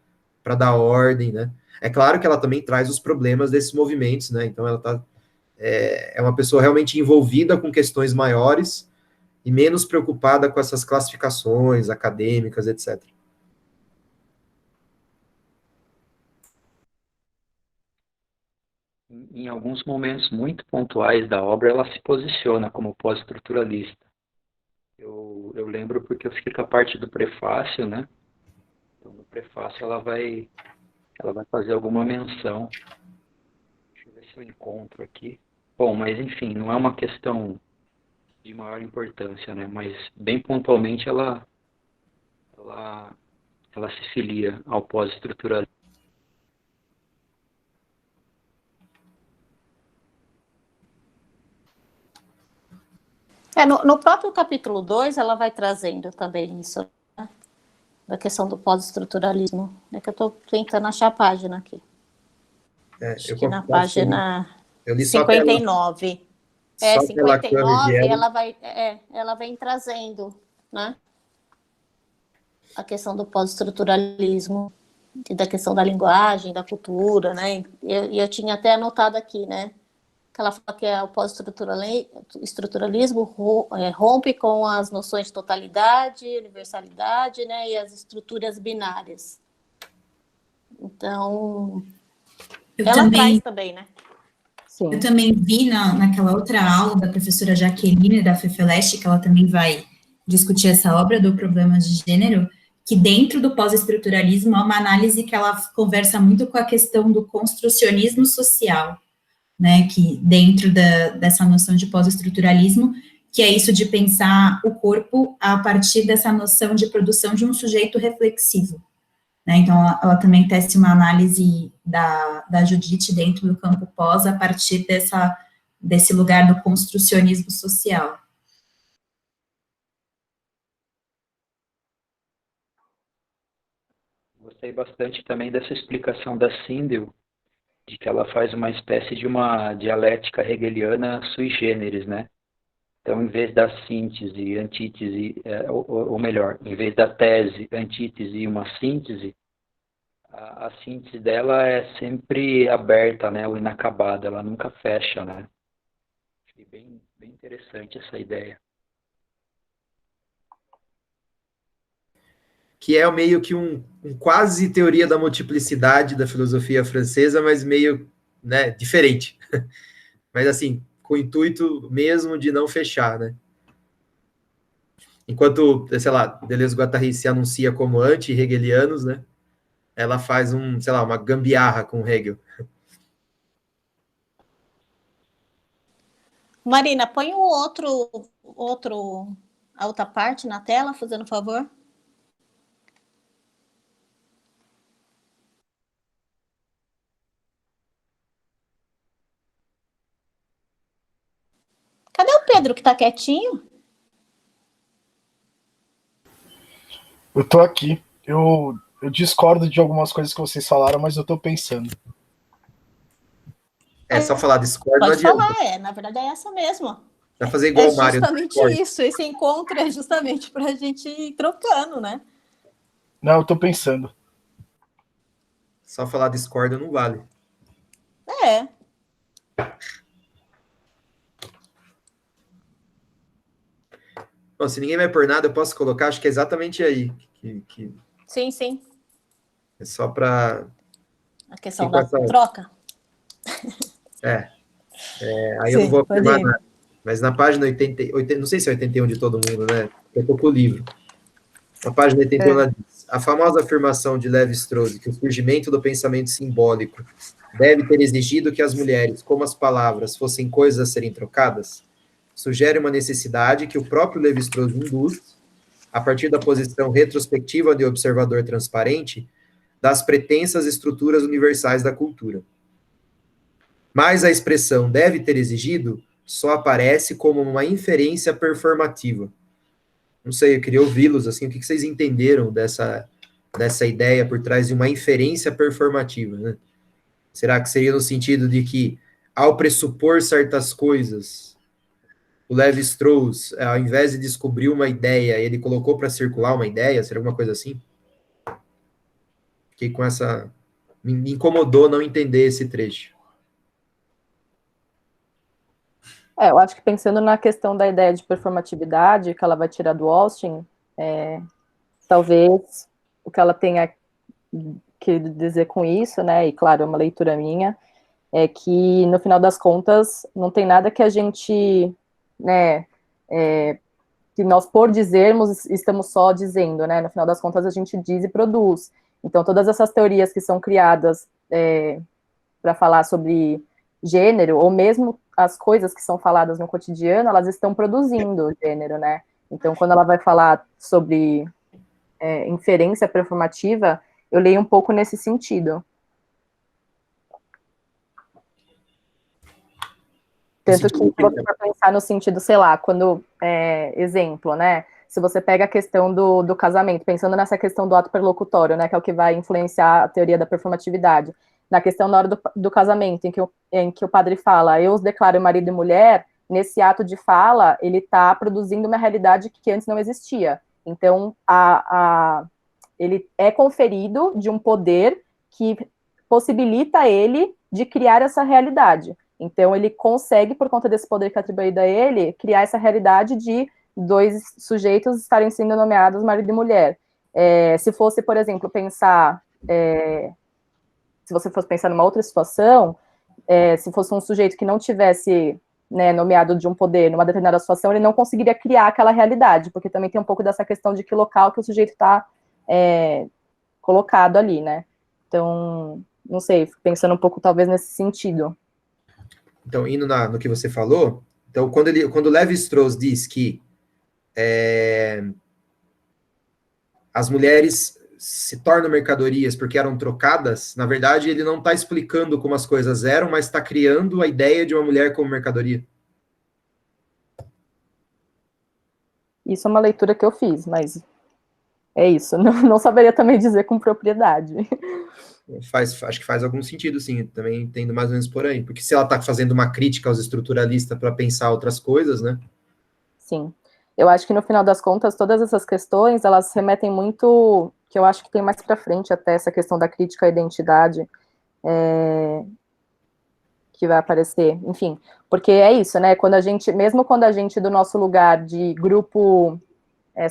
para dar ordem, né? É claro que ela também traz os problemas desses movimentos, né? Então, ela é uma pessoa realmente envolvida com questões maiores e menos preocupada com essas classificações acadêmicas, etc. Em alguns momentos muito pontuais da obra, ela se posiciona como pós-estruturalista. Eu lembro porque eu fiquei com a parte do prefácio, né? Então, no prefácio ela vai fazer alguma menção. Deixa eu ver se eu encontro aqui. Bom, mas enfim, não é uma questão de maior importância, né? Mas bem pontualmente ela se filia ao pós-estruturalismo. No próprio capítulo 2, ela vai trazendo também isso, né? Da questão do pós-estruturalismo. É que eu estou tentando achar a página aqui. Acho que na página 59. 59, ela vem trazendo, né? A questão do pós-estruturalismo, da questão da linguagem, da cultura, né? E eu tinha até anotado aqui, né? que ela fala que é o pós-estruturalismo rompe com as noções de totalidade, universalidade, né, e as estruturas binárias. Então, ela traz também, né? Sim. Eu também vi naquela outra aula da professora Jaqueline, da FEFELESTE, que ela também vai discutir essa obra do problema de gênero, que dentro do pós-estruturalismo há uma análise que ela conversa muito com a questão do construcionismo social, né, que dentro dessa noção de pós-estruturalismo, que é isso de pensar o corpo a partir dessa noção de produção de um sujeito reflexivo, né, então ela também tece uma análise da Judith dentro do campo pós a partir desse lugar do construcionismo social. Gostei bastante também dessa explicação da Sindel, de que ela faz uma espécie de uma dialética hegeliana sui generis, né? Então, em vez da síntese, antítese, ou melhor, em vez da tese, antítese e uma síntese, a síntese dela é sempre aberta, né? Ou inacabada, ela nunca fecha, né? Achei bem interessante essa ideia. Que é meio que um quase teoria da multiplicidade da filosofia francesa, mas meio, né, diferente. Mas assim, com o intuito mesmo de não fechar, né? Enquanto, sei lá, Deleuze-Guattari se anuncia como anti-hegelianos, né? Ela faz sei lá, uma gambiarra com Hegel. Marina, põe a outra parte na tela, fazendo um favor. Cadê o Pedro, que tá quietinho? Eu tô aqui. Eu discordo de algumas coisas que vocês falaram, mas eu tô pensando. É só falar Discord, não Pode adianta. falar, na verdade é essa mesmo. Vai fazer igual o Mário. É justamente isso, esse encontro é justamente pra gente ir trocando, né? Não, eu tô pensando. Só falar Discord não vale. É. Bom, se ninguém vai por nada, eu posso colocar, acho que é exatamente aí. Sim. É só para... A questão da troca. Aí eu não vou afirmar nada. Mas na página 80, não sei se é 81 de todo mundo, né? Eu tô com o livro. Na página 81, ela diz: a famosa afirmação de Lévi-Strauss que o surgimento do pensamento simbólico deve ter exigido que as mulheres, como as palavras, fossem coisas a serem trocadas, sugere uma necessidade que o próprio Lévi-Strauss induz, a partir da posição retrospectiva de observador transparente, das pretensas estruturas universais da cultura. Mas a expressão deve ter exigido só aparece como uma inferência performativa. Não sei, eu queria ouvi-los, assim, o que vocês entenderam dessa ideia por trás de uma inferência performativa, né? Será que seria no sentido de que, ao pressupor certas coisas, o Lévi-Strauss, ao invés de descobrir uma ideia, ele colocou para circular uma ideia? Seria alguma coisa assim? Fiquei com essa... Me incomodou não entender esse trecho. Eu acho que pensando na questão da ideia de performatividade que ela vai tirar do Austin, talvez o que ela tenha que dizer com isso, né, e claro, é uma leitura minha, é que no final das contas não tem nada que a gente, né, que nós por dizermos estamos só dizendo, né, no final das contas a gente diz e produz. Então todas essas teorias que são criadas para falar sobre gênero, ou mesmo as coisas que são faladas no cotidiano, elas estão produzindo gênero, né? Então, quando ela vai falar sobre inferência performativa, eu leio um pouco nesse sentido. Tanto que, se você for pensar no sentido, sei lá, quando, exemplo, né? Se você pega a questão do casamento, pensando nessa questão do ato perlocutório, né? Que é o que vai influenciar a teoria da performatividade. Na questão na hora do casamento, em que o padre fala, eu os declaro marido e mulher, nesse ato de fala, ele está produzindo uma realidade que antes não existia. Então, ele é conferido de um poder que possibilita ele de criar essa realidade. Então, ele consegue, por conta desse poder que é atribuído a ele, criar essa realidade de dois sujeitos estarem sendo nomeados marido e mulher. Se fosse, por exemplo, pensar... se você fosse pensar numa outra situação, se fosse um sujeito que não tivesse, né, nomeado de um poder numa determinada situação, ele não conseguiria criar aquela realidade, porque também tem um pouco dessa questão de que local que o sujeito está colocado ali, né? Então, não sei, pensando um pouco talvez nesse sentido. Então, indo no que você falou, então, quando o Levi-Strauss diz que as mulheres se tornam mercadorias porque eram trocadas, na verdade, ele não está explicando como as coisas eram, mas está criando a ideia de uma mulher como mercadoria. Isso é uma leitura que eu fiz, mas é isso. Não saberia também dizer com propriedade. Acho que faz algum sentido, sim. Também entendo mais ou menos por aí. Porque se ela está fazendo uma crítica aos estruturalistas para pensar outras coisas, né? Sim. Eu acho que, no final das contas, todas essas questões, elas remetem muito, que eu acho que tem mais para frente até essa questão da crítica à identidade, que vai aparecer, enfim, porque é isso, né, mesmo quando a gente, do nosso lugar de grupo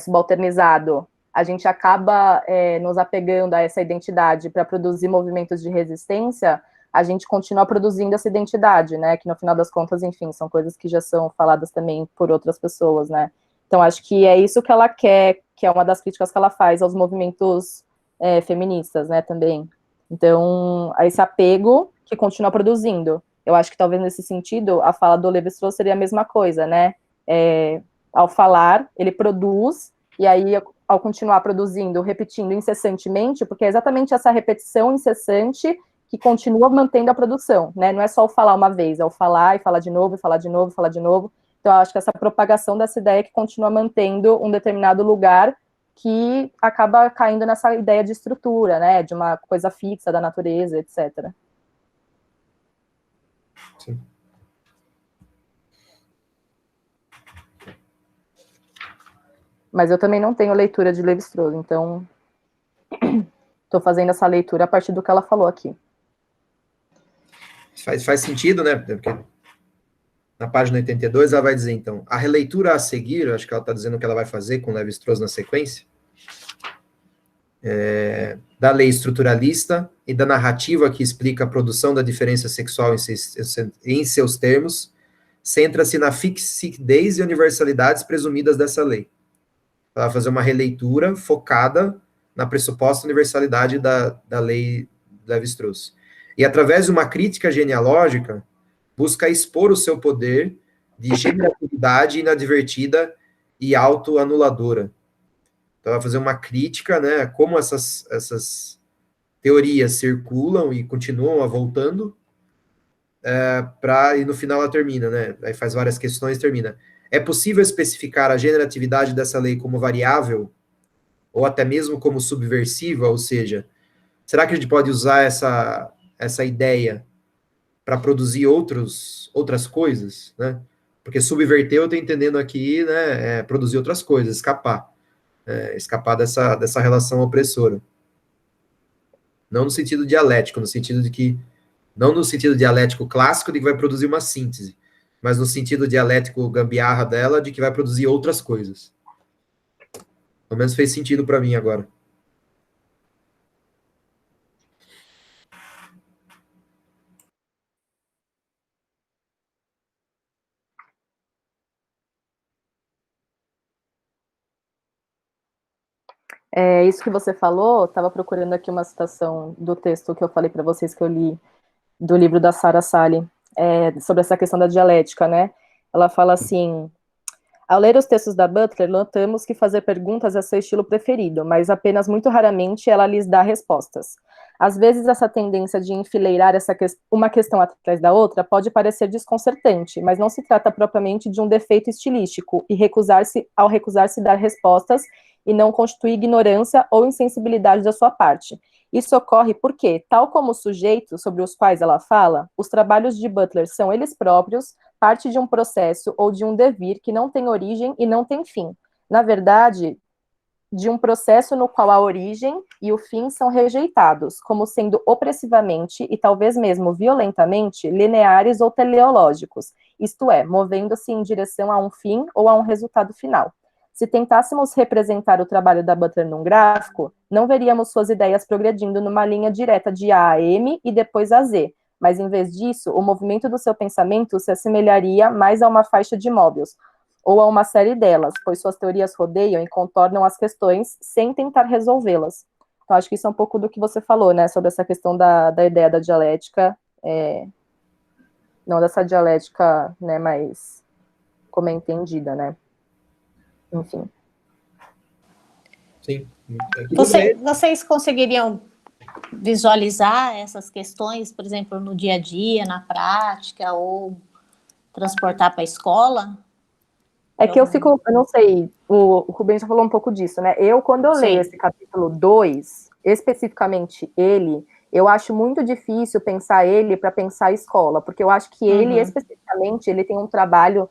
subalternizado, a gente acaba nos apegando a essa identidade para produzir movimentos de resistência, a gente continua produzindo essa identidade, né, que no final das contas, enfim, são coisas que já são faladas também por outras pessoas, né. Então, acho que é isso que ela quer, que é uma das críticas que ela faz aos movimentos feministas, né, também. Então, esse apego que continua produzindo. Eu acho que talvez nesse sentido, a fala do Levi-Strauss seria a mesma coisa, né? Ao falar, ele produz, e aí, ao continuar produzindo, repetindo incessantemente, porque é exatamente essa repetição incessante que continua mantendo a produção, né? Não é só o falar uma vez, é o falar e falar de novo, e falar de novo, e falar de novo. Então, eu acho que essa propagação dessa ideia que continua mantendo um determinado lugar que acaba caindo nessa ideia de estrutura, né? De uma coisa fixa da natureza, etc. Sim. Mas eu também não tenho leitura de Levi-Strauss, então estou fazendo essa leitura a partir do que ela falou aqui. Faz sentido, né? Porque na página 82 ela vai dizer, então, a releitura a seguir, acho que ela está dizendo o que ela vai fazer com Levi-Strauss na sequência, da lei estruturalista e da narrativa que explica a produção da diferença sexual em seus termos, centra-se na fixidez e universalidades presumidas dessa lei. Ela vai fazer uma releitura focada na pressuposta universalidade da lei Levi-Strauss. E através de uma crítica genealógica, busca expor o seu poder de generatividade inadvertida e autoanuladora. Então, ela vai fazer uma crítica, né, como essas teorias circulam e continuam voltando, e no final ela termina, né, aí faz várias questões e termina. É possível especificar a generatividade dessa lei como variável, ou até mesmo como subversiva, ou seja, será que a gente pode usar essa ideia para produzir outras coisas, né? Porque subverter, eu estou entendendo aqui, né, produzir outras coisas, escapar dessa relação opressora. Não no sentido dialético, no sentido de que, não no sentido dialético clássico de que vai produzir uma síntese, mas no sentido dialético gambiarra dela de que vai produzir outras coisas. Pelo menos fez sentido para mim agora. Isso que você falou, estava procurando aqui uma citação do texto que eu falei para vocês que eu li, do livro da Sarah Sally, sobre essa questão da dialética, né? Ela fala assim: ao ler os textos da Butler, notamos que fazer perguntas é seu estilo preferido, mas apenas muito raramente ela lhes dá respostas. Às vezes, essa tendência de enfileirar uma questão atrás da outra pode parecer desconcertante, mas não se trata propriamente de um defeito estilístico, e ao recusar-se dar respostas, e não constitui ignorância ou insensibilidade da sua parte. Isso ocorre porque, tal como os sujeitos sobre os quais ela fala, os trabalhos de Butler são eles próprios parte de um processo ou de um devir que não tem origem e não tem fim. Na verdade, de um processo no qual a origem e o fim são rejeitados, como sendo opressivamente e talvez mesmo violentamente lineares ou teleológicos, isto é, movendo-se em direção a um fim ou a um resultado final. Se tentássemos representar o trabalho da Butler num gráfico, não veríamos suas ideias progredindo numa linha direta de A a M e depois a Z, mas em vez disso, o movimento do seu pensamento se assemelharia mais a uma faixa de Möbius, ou a uma série delas, pois suas teorias rodeiam e contornam as questões sem tentar resolvê-las. Então, acho que isso é um pouco do que você falou, né, sobre essa questão da ideia da dialética, não dessa dialética, né, mais como é entendida, né. Enfim. Sim. Vocês conseguiriam visualizar essas questões, por exemplo, no dia a dia, na prática, ou transportar para a escola? É que eu não sei, o Rubens já falou um pouco disso, né? Quando eu leio esse capítulo 2, especificamente ele, eu acho muito difícil pensar ele para pensar a escola, porque eu acho que ele, especificamente, ele tem um trabalho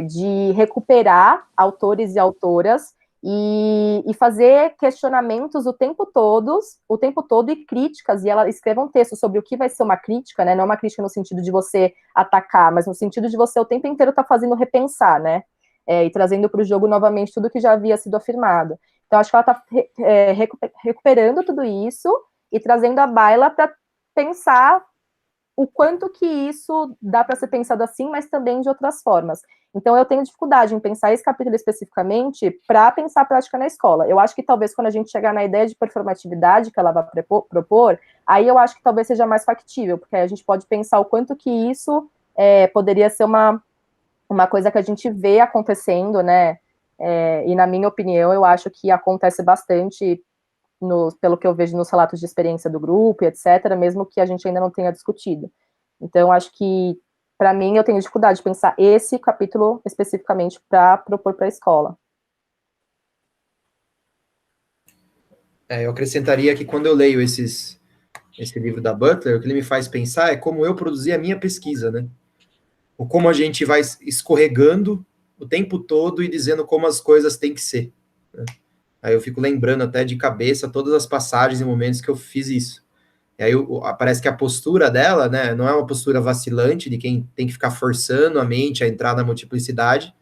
de recuperar autores e autoras e fazer questionamentos o tempo todo e críticas, e ela escreve um texto sobre o que vai ser uma crítica, né? Não uma crítica no sentido de você atacar, mas no sentido de você o tempo inteiro estar fazendo repensar, né? E trazendo para o jogo novamente tudo que já havia sido afirmado. Então, acho que ela está recuperando tudo isso e trazendo a baila para pensar o quanto que isso dá para ser pensado assim, mas também de outras formas. Então, eu tenho dificuldade em pensar esse capítulo especificamente para pensar a prática na escola. Eu acho que talvez quando a gente chegar na ideia de performatividade que ela vai propor, aí eu acho que talvez seja mais factível, porque aí a gente pode pensar o quanto que isso poderia ser uma coisa que a gente vê acontecendo, né? E na minha opinião, eu acho que acontece bastante pelo que eu vejo nos relatos de experiência do grupo, etc., mesmo que a gente ainda não tenha discutido. Então, acho que, para mim, eu tenho dificuldade de pensar esse capítulo especificamente para propor para a escola. Eu acrescentaria que quando eu leio esse livro da Butler, o que ele me faz pensar é como eu produzi a minha pesquisa, né? Ou como a gente vai escorregando o tempo todo e dizendo como as coisas têm que ser, né? Aí eu fico lembrando até de cabeça todas as passagens e momentos que eu fiz isso. E aí parece que a postura dela, né, não é uma postura vacilante de quem tem que ficar forçando a mente a entrar na multiplicidade,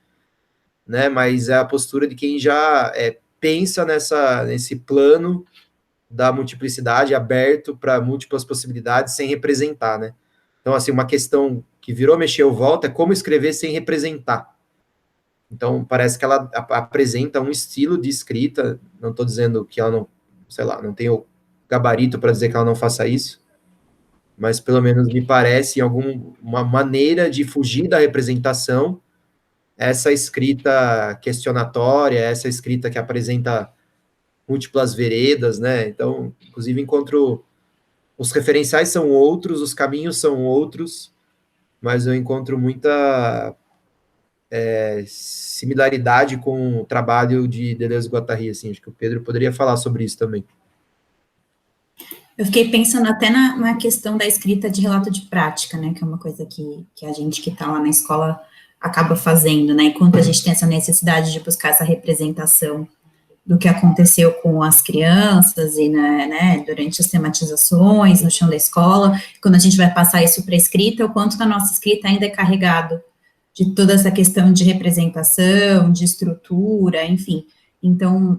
né, mas é a postura de quem já pensa nesse plano da multiplicidade aberto para múltiplas possibilidades sem representar, né. Então, assim, uma questão que virou, mexeu, volta é como escrever sem representar. Então, parece que ela apresenta um estilo de escrita, não estou dizendo que ela não, sei lá, não tem o gabarito para dizer que ela não faça isso, mas pelo menos me parece uma maneira de fugir da representação, essa escrita questionatória, essa escrita que apresenta múltiplas veredas, né? Então, inclusive, os referenciais são outros, os caminhos são outros, mas eu encontro muita similaridade com o trabalho de Deleuze-Guattari, assim, acho que o Pedro poderia falar sobre isso também. Eu fiquei pensando até na questão da escrita de relato de prática, né, que é uma coisa que a gente que está lá na escola acaba fazendo, né, enquanto a gente tem essa necessidade de buscar essa representação do que aconteceu com as crianças e, né, durante as tematizações no chão da escola, quando a gente vai passar isso para a escrita, o quanto da nossa escrita ainda é carregado de toda essa questão de representação, de estrutura, enfim. Então,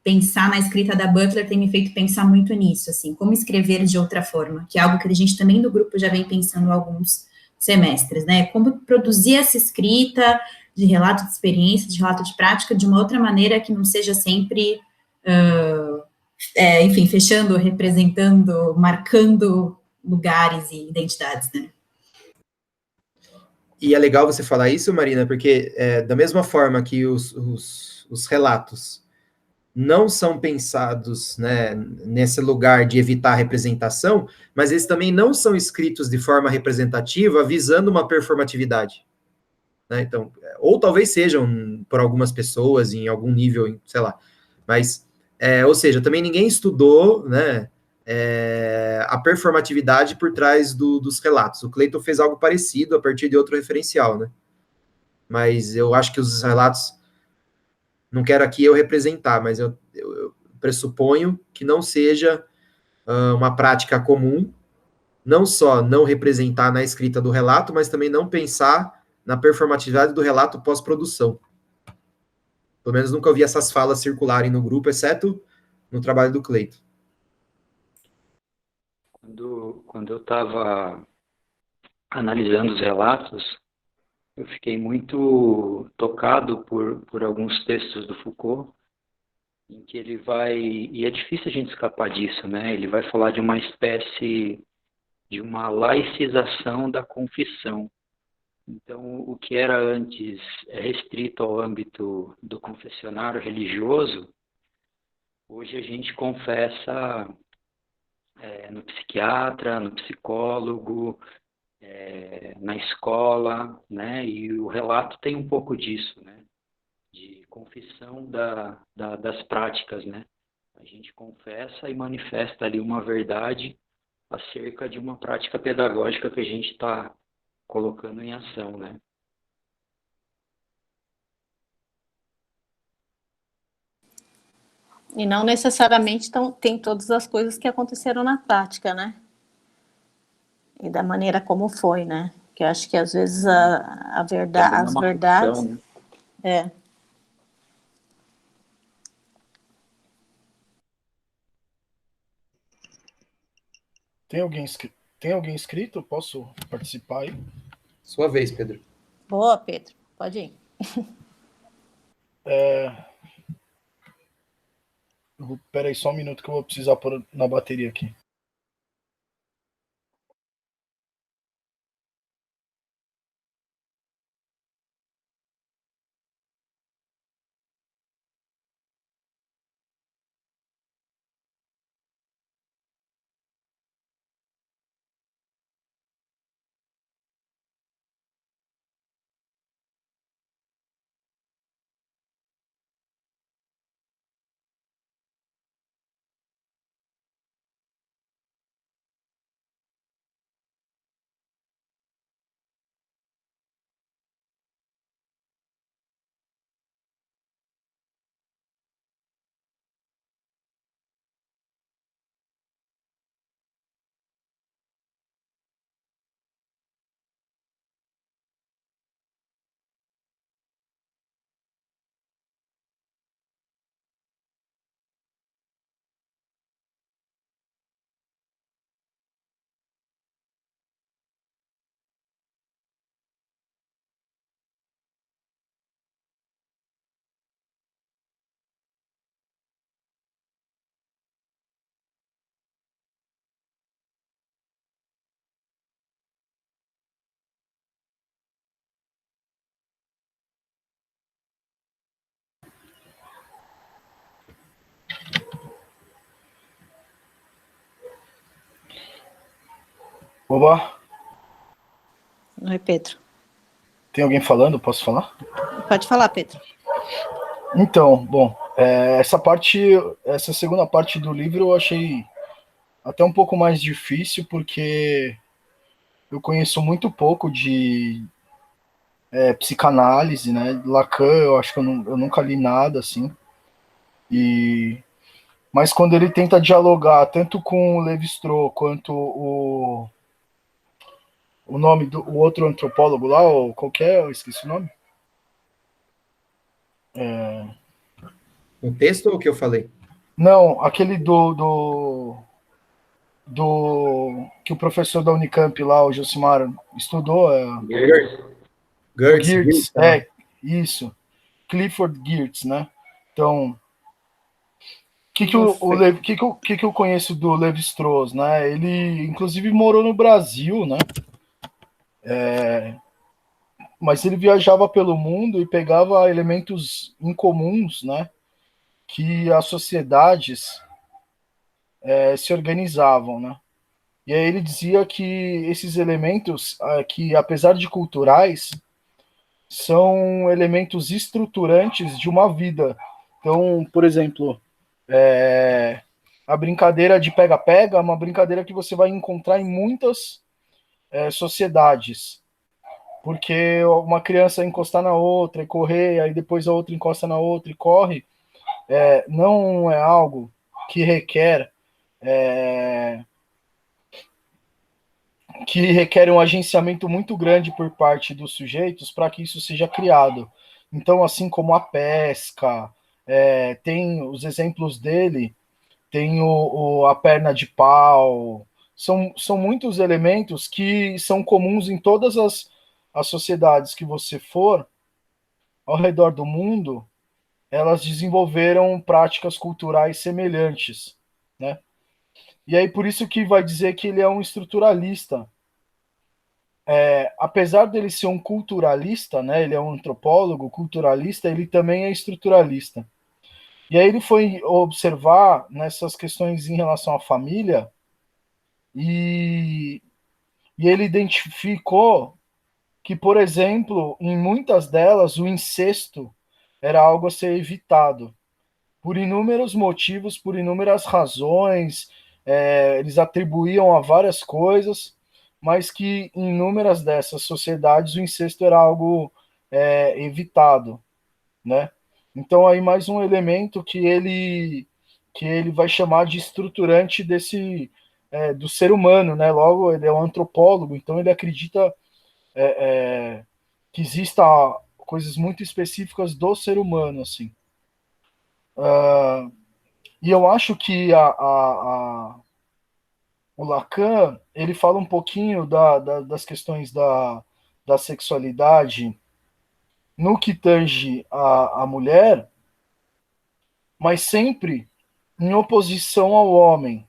pensar na escrita da Butler tem me feito pensar muito nisso, assim, como escrever de outra forma, que é algo que a gente também do grupo já vem pensando há alguns semestres, né, como produzir essa escrita de relato de experiência, de relato de prática, de uma outra maneira que não seja sempre, enfim, fechando, representando, marcando lugares e identidades, né. E é legal você falar isso, Marina, porque da mesma forma que os relatos não são pensados, né, nesse lugar de evitar a representação, mas eles também não são escritos de forma representativa visando uma performatividade, né? Então, ou talvez sejam por algumas pessoas em algum nível, sei lá, mas, ou seja, também ninguém estudou, né, a performatividade por trás dos relatos. O Clayton fez algo parecido a partir de outro referencial, né? Mas eu acho que os relatos não quero aqui eu representar, mas eu pressuponho que não seja uma prática comum, não só não representar na escrita do relato, mas também não pensar na performatividade do relato pós-produção. Pelo menos nunca ouvi essas falas circularem no grupo, exceto no trabalho do Cleito. Quando eu estava analisando os relatos, eu fiquei muito tocado por alguns textos do Foucault, em que ele vai, e é difícil a gente escapar disso, né? Ele vai falar de uma espécie de uma laicização da confissão. Então, o que era antes restrito ao âmbito do confessionário religioso, hoje a gente confessa no psiquiatra, no psicólogo, na escola, né? E o relato tem um pouco disso, né? De confissão das práticas, né? A gente confessa e manifesta ali uma verdade acerca de uma prática pedagógica que a gente está colocando em ação, né? E não necessariamente tem todas as coisas que aconteceram na prática, né? E da maneira como foi, né? Que eu acho que às vezes as verdades... Ficção, né? É. Tem alguém inscrito? Posso participar aí? Sua vez, Pedro. Boa, Pedro. Pode ir. Pera aí só um minuto que eu vou precisar pôr na bateria aqui. Oba, Oi, Pedro. tem alguém falando? Posso falar? Pode falar, Pedro. Então, bom, essa segunda parte do livro eu achei até um pouco mais difícil, porque eu conheço muito pouco de psicanálise, né? Lacan, eu acho que eu nunca li nada assim. Mas quando ele tenta dialogar tanto com o Levi-Strauss quanto o nome do o outro antropólogo lá, ou qualquer, eu esqueci o nome. Um texto ou o que eu falei? Não, aquele do que o professor da Unicamp lá, o Josimar, estudou. Geertz, isso. Clifford Geertz, né? Então, o que eu conheço do Levi-Strauss, né? Ele, inclusive, morou no Brasil, né? Mas ele viajava pelo mundo e pegava elementos incomuns, né? Que as sociedades se organizavam, né? E aí ele dizia que esses elementos, que apesar de culturais, são elementos estruturantes de uma vida. Então, por exemplo, a brincadeira de pega-pega é uma brincadeira que você vai encontrar em muitas sociedades. porque uma criança encostar na outra e correr, aí depois a outra encosta na outra e corre, não é algo que requer um agenciamento muito grande por parte dos sujeitos para que isso seja criado. Então, assim como a pesca, tem os exemplos dele, tem a perna de pau, são muitos elementos que são comuns em todas as sociedades que você for ao redor do mundo, elas desenvolveram práticas culturais semelhantes, né? E aí por isso que vai dizer que ele é um estruturalista. Apesar dele ser um culturalista, né? Ele é um antropólogo culturalista, ele também é estruturalista. E aí ele foi observar nessas questões em relação à família e ele identificou que, por exemplo, em muitas delas, o incesto era algo a ser evitado, por inúmeros motivos, por inúmeras razões, eles atribuíam a várias coisas, mas que em inúmeras dessas sociedades o incesto era algo evitado, né? Então aí mais um elemento que ele vai chamar de estruturante do ser humano, né? Logo ele é um antropólogo, então ele acredita que exista coisas muito específicas do ser humano, assim. E eu acho que o Lacan, ele fala um pouquinho das questões da sexualidade no que tange a mulher, mas sempre em oposição ao homem,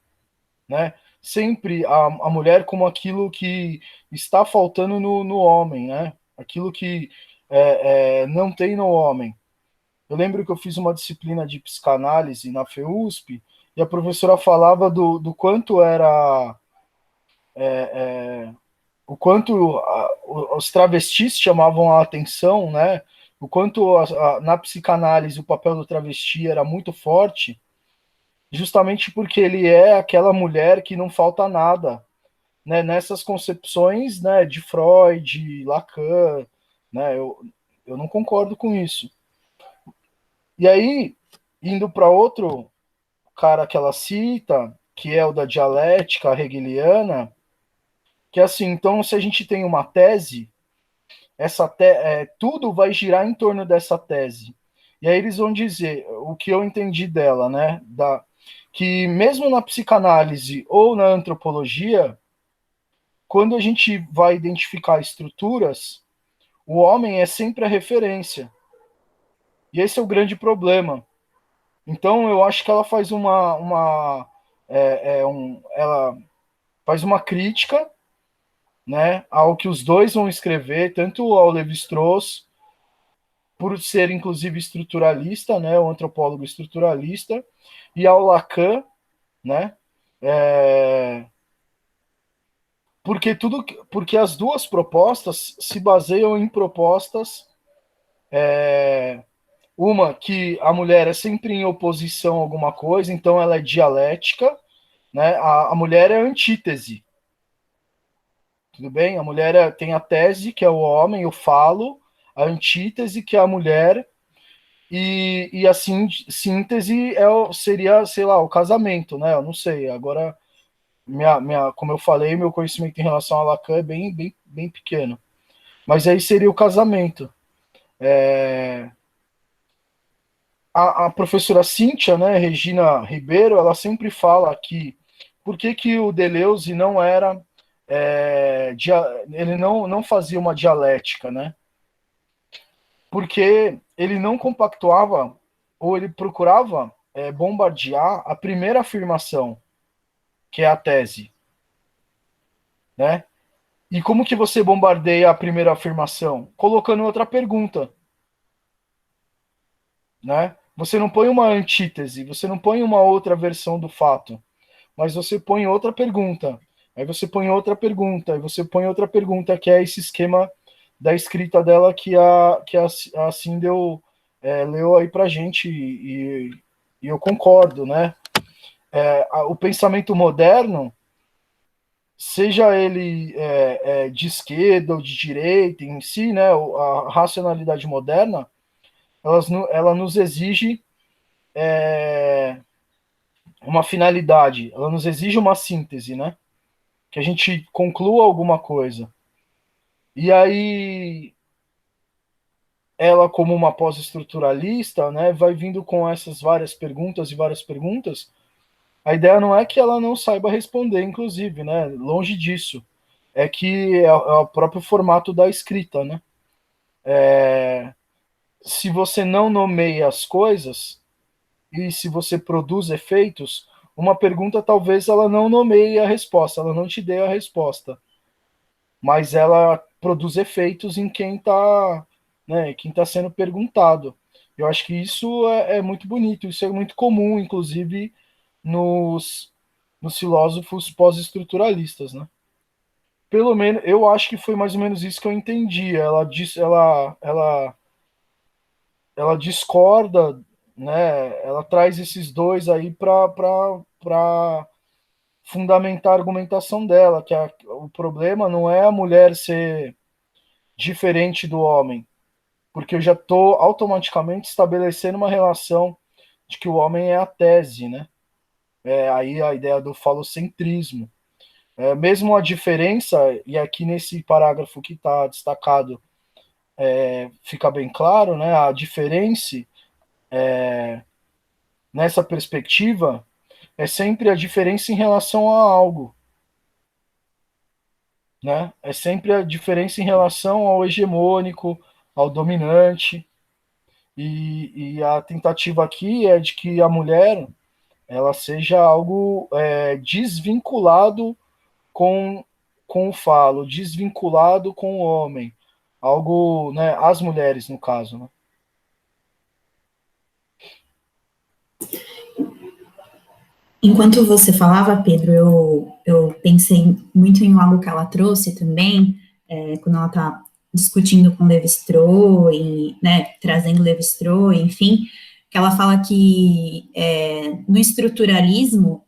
né? Sempre a mulher como aquilo que está faltando no homem, né? Aquilo que não tem no homem. Eu lembro que eu fiz uma disciplina de psicanálise na FEUSP e a professora falava do quanto era o quanto os travestis chamavam a atenção, né? O quanto na psicanálise o papel do travesti era muito forte, justamente porque ele é aquela mulher que não falta nada, né? Nessas concepções, né? De Freud, Lacan, né? Eu não concordo com isso. E aí, indo para outro cara que ela cita, que é o da dialética hegeliana, que é assim, então se a gente tem uma tese, tudo vai girar em torno dessa tese. E aí eles vão dizer, o que eu entendi dela, né, que mesmo na psicanálise ou na antropologia, quando a gente vai identificar estruturas, o homem é sempre a referência. E esse é o grande problema. Então eu acho que ela faz ela faz uma crítica, né, ao que os dois vão escrever, tanto ao Levi-Strauss, por ser inclusive estruturalista, né, o antropólogo estruturalista, e ao Lacan, né, porque as duas propostas se baseiam em propostas, uma que a mulher é sempre em oposição a alguma coisa, então ela é dialética, né, a mulher é a antítese. Tudo bem? A mulher tem a tese, que é o homem, eu falo, a antítese, que é a mulher, e a síntese seria, sei lá, o casamento, né? Eu não sei. Agora, como eu falei, meu conhecimento em relação a Lacan é bem, bem, bem pequeno. Mas aí seria o casamento. A professora Cíntia, né, Regina Ribeiro, ela sempre fala que por que o Deleuze não era ele não fazia uma dialética, né? Porque ele não compactuava ou ele procurava bombardear a primeira afirmação, que é a tese, né? E como que você bombardeia a primeira afirmação? Colocando outra pergunta, né? Você não põe uma antítese, você não põe uma outra versão do fato, mas você põe outra pergunta. Aí você põe outra pergunta, aí você põe outra pergunta, que é esse esquema da escrita dela que a Sindel leu aí pra gente, e eu concordo, né? O pensamento moderno seja ele de esquerda ou de direita em si, né, a racionalidade moderna, ela nos exige uma finalidade, ela nos exige uma síntese, né? Que a gente conclua alguma coisa. E aí, ela, como uma pós-estruturalista, né, vai vindo com essas várias perguntas e várias perguntas. A ideia não é que ela não saiba responder, inclusive, né? Longe disso. É que é o próprio formato da escrita, né? Se você não nomeia as coisas, e se você produz efeitos, uma pergunta talvez ela não nomeie a resposta, ela não te dê a resposta, mas ela produz efeitos em quem está, né, quem tá sendo perguntado. Eu acho que isso é muito bonito, isso é muito comum, inclusive, nos filósofos pós-estruturalistas, né? Pelo menos, eu acho que foi mais ou menos isso que eu entendi. Ela discorda, né? Ela traz esses dois aí para fundamentar a argumentação dela, que o problema não é a mulher ser diferente do homem, porque eu já estou automaticamente estabelecendo uma relação de que o homem é a tese, né? Aí a ideia do falocentrismo. Mesmo a diferença, e aqui nesse parágrafo que está destacado, fica bem claro, né? A diferença nessa perspectiva é sempre a diferença em relação a algo, né? É sempre a diferença em relação ao hegemônico, ao dominante, e a tentativa aqui é de que a mulher ela seja algo desvinculado com o falo, desvinculado com o homem, algo, né, as mulheres no caso, né? Enquanto você falava, Pedro, eu pensei muito em algo que ela trouxe também, quando ela está discutindo com Levi-Strauss e, né, trazendo Levi-Strauss, enfim, que ela fala que no estruturalismo,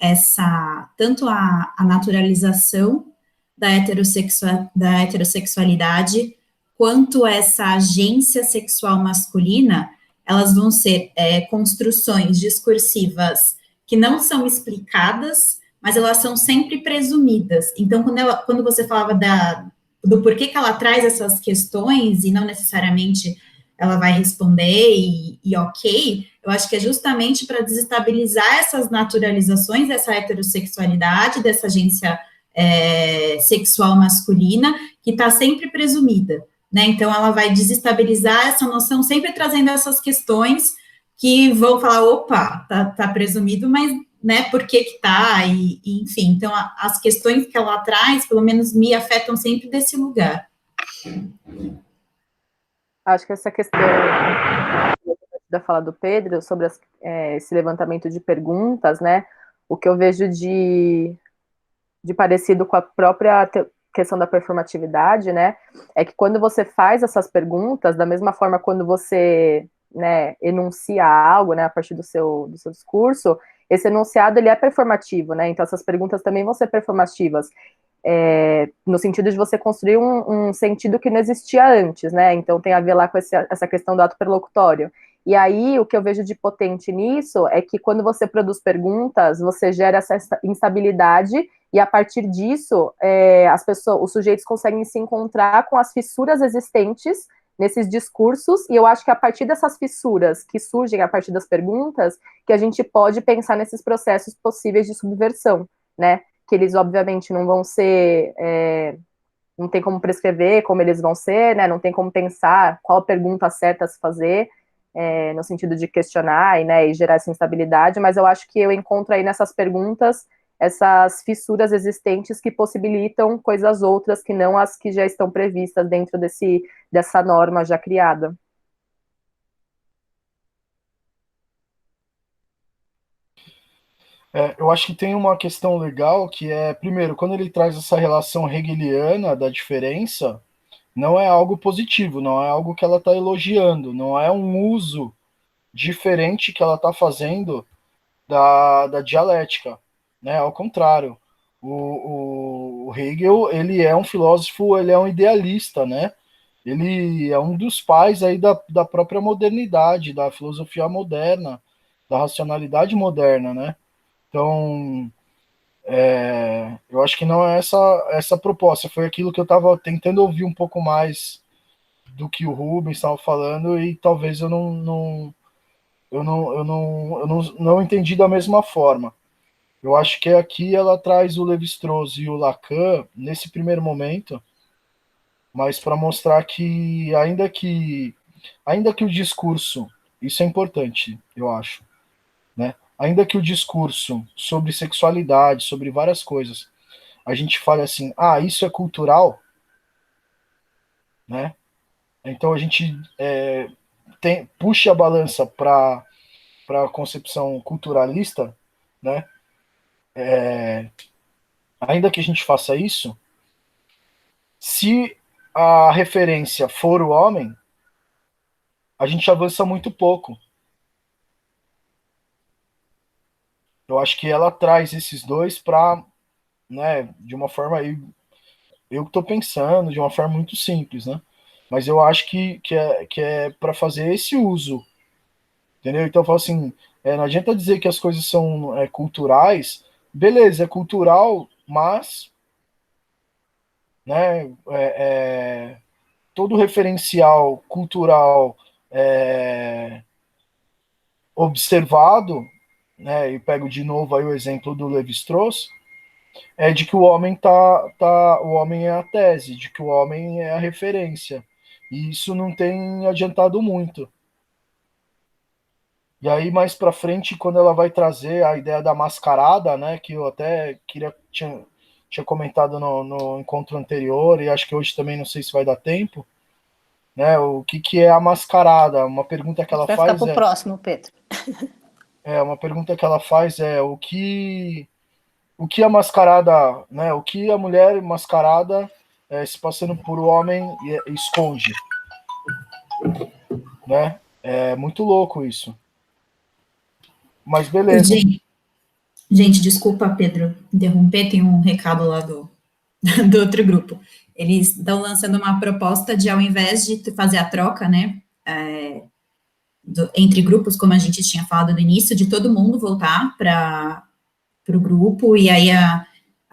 tanto a naturalização da heterossexualidade, quanto essa agência sexual masculina, elas vão ser construções discursivas que não são explicadas, mas elas são sempre presumidas. Então, quando você falava do porquê que ela traz essas questões e não necessariamente ela vai responder e ok, eu acho que é justamente para desestabilizar essas naturalizações dessa heterossexualidade, dessa agência sexual masculina, que está sempre presumida, né? Então, ela vai desestabilizar essa noção, sempre trazendo essas questões que vão falar, opa, tá presumido, mas, né, por que tá, enfim, então, as questões que ela traz, pelo menos me afetam sempre desse lugar. Acho que essa questão da fala do Pedro sobre esse levantamento de perguntas, né, o que eu vejo de parecido com a própria questão da performatividade, né, é que quando você faz essas perguntas, da mesma forma quando você, né, enuncia algo, né, a partir do seu discurso, esse enunciado ele é performativo, né, então essas perguntas também vão ser performativas, no sentido de você construir um sentido que não existia antes, né, então tem a ver lá com essa questão do ato perlocutório. E aí, o que eu vejo de potente nisso é que quando você produz perguntas, você gera essa instabilidade e a partir disso, os sujeitos conseguem se encontrar com as fissuras existentes nesses discursos, e eu acho que a partir dessas fissuras que surgem a partir das perguntas, que a gente pode pensar nesses processos possíveis de subversão, né? Que eles, obviamente, não vão ser... não tem como prescrever como eles vão ser, né? Não tem como pensar qual a pergunta certa a se fazer, no sentido de questionar e gerar essa instabilidade, mas eu acho que eu encontro aí nessas perguntas essas fissuras existentes que possibilitam coisas outras que não as que já estão previstas dentro dessa norma já criada. Eu acho que tem uma questão legal que primeiro, quando ele traz essa relação hegeliana da diferença, não é algo positivo, não é algo que ela está elogiando, não é um uso diferente que ela está fazendo da dialética, né? Ao contrário, O Hegel, ele é um filósofo, ele é um idealista, né? Ele é um dos pais aí da própria modernidade, da filosofia moderna, da racionalidade moderna, né? Então, eu acho que não é essa proposta, foi aquilo que eu estava tentando ouvir um pouco mais do que o Rubens estava falando e talvez eu não entendi da mesma forma. Eu acho que aqui ela traz o Lévi-Strauss e o Lacan nesse primeiro momento, mas para mostrar que ainda que o discurso, isso é importante, eu acho, né? Ainda que o discurso sobre sexualidade, sobre várias coisas, a gente fale assim, isso é cultural, né? Então a gente puxa a balança para a concepção culturalista, né? Ainda que a gente faça isso, se a referência for o homem, a gente avança muito pouco. Eu acho que ela traz esses dois para, né, de uma forma aí, eu estou pensando de uma forma muito simples, né? Mas eu acho que é para fazer esse uso, entendeu? Então eu falo assim, não adianta dizer que as coisas são culturais, beleza, é cultural, mas, né, todo referencial cultural observado, né, e pego de novo aí o exemplo do Lévi-Strauss, é de que o homem é a tese, de que o homem é a referência. E isso não tem adiantado muito. E aí, mais para frente, quando ela vai trazer a ideia da mascarada, né, que eu até tinha comentado no encontro anterior, e acho que hoje também não sei se vai dar tempo, né, o que é a mascarada? Uma pergunta que ela Vai ficar faz para o próximo, Pedro. uma pergunta que ela faz é o que a mascarada, né, o que a mulher mascarada se passando por homem esconde, né? É muito louco isso. Mas beleza. Gente, desculpa, Pedro, interromper, tem um recado lá do outro grupo. Eles estão lançando uma proposta de, ao invés de fazer a troca, né, entre grupos, como a gente tinha falado no início, de todo mundo voltar para o grupo, e aí a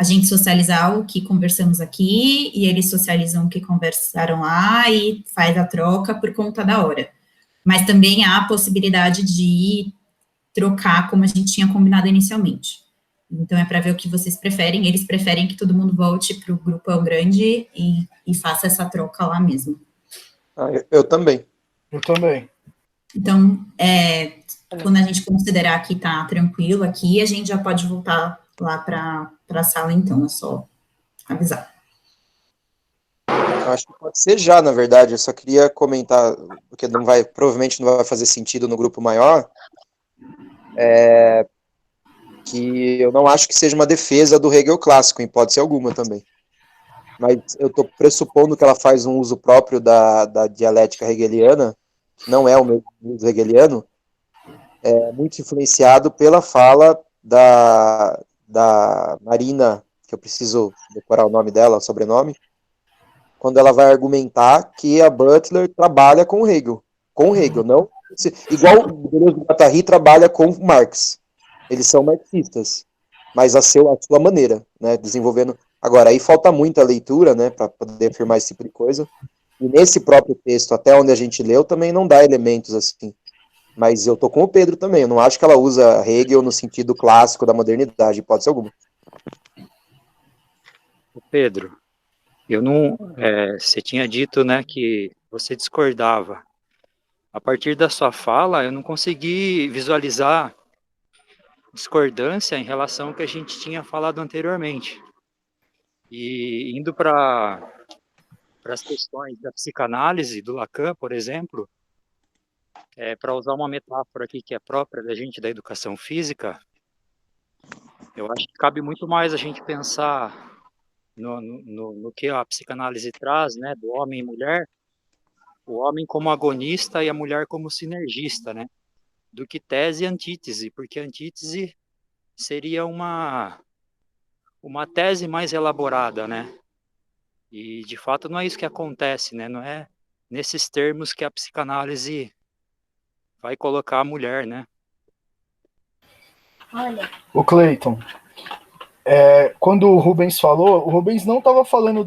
gente socializar o que conversamos aqui, e eles socializam o que conversaram lá, e faz a troca por conta da hora. Mas também há a possibilidade de trocar como a gente tinha combinado inicialmente. Então, é para ver o que vocês preferem. Eles preferem que todo mundo volte para o grupão grande e faça essa troca lá mesmo. Eu também. Eu também. Então, quando a gente considerar que está tranquilo aqui, a gente já pode voltar lá para a sala, então, é só avisar. Eu acho que pode ser já, na verdade. Eu só queria comentar, porque provavelmente não vai fazer sentido no grupo maior, que eu não acho que seja uma defesa do Hegel clássico, em hipótese alguma também. Mas eu estou pressupondo que ela faz um uso próprio da dialética hegeliana, que não é o mesmo uso hegeliano, muito influenciado pela fala da Marina, que eu preciso decorar o nome dela, o sobrenome, quando ela vai argumentar que a Butler trabalha com Hegel, não igual o Deleuze e Guattari trabalha com Marx. Eles são marxistas, mas a sua maneira, né, desenvolvendo. Agora, aí falta muita leitura, né, para poder afirmar esse tipo de coisa. E nesse próprio texto, até onde a gente leu, também não dá elementos assim. Mas eu tô com o Pedro também. Eu não acho que ela usa Hegel no sentido clássico da modernidade, hipótese alguma. Pedro, eu não. Você tinha dito, né, que você discordava. A partir da sua fala, eu não consegui visualizar discordância em relação ao que a gente tinha falado anteriormente. E indo para as questões da psicanálise, do Lacan, por exemplo, para usar uma metáfora aqui que é própria da gente da educação física, eu acho que cabe muito mais a gente pensar no que a psicanálise traz, né, do homem e mulher, o homem como agonista e a mulher como sinergista, né, do que tese e antítese, porque antítese seria uma uma tese mais elaborada, né? E, de fato, não é isso que acontece, né? Não é nesses termos que a psicanálise vai colocar a mulher, né? Olha, O Cleiton, quando o Rubens falou, o Rubens não estava falando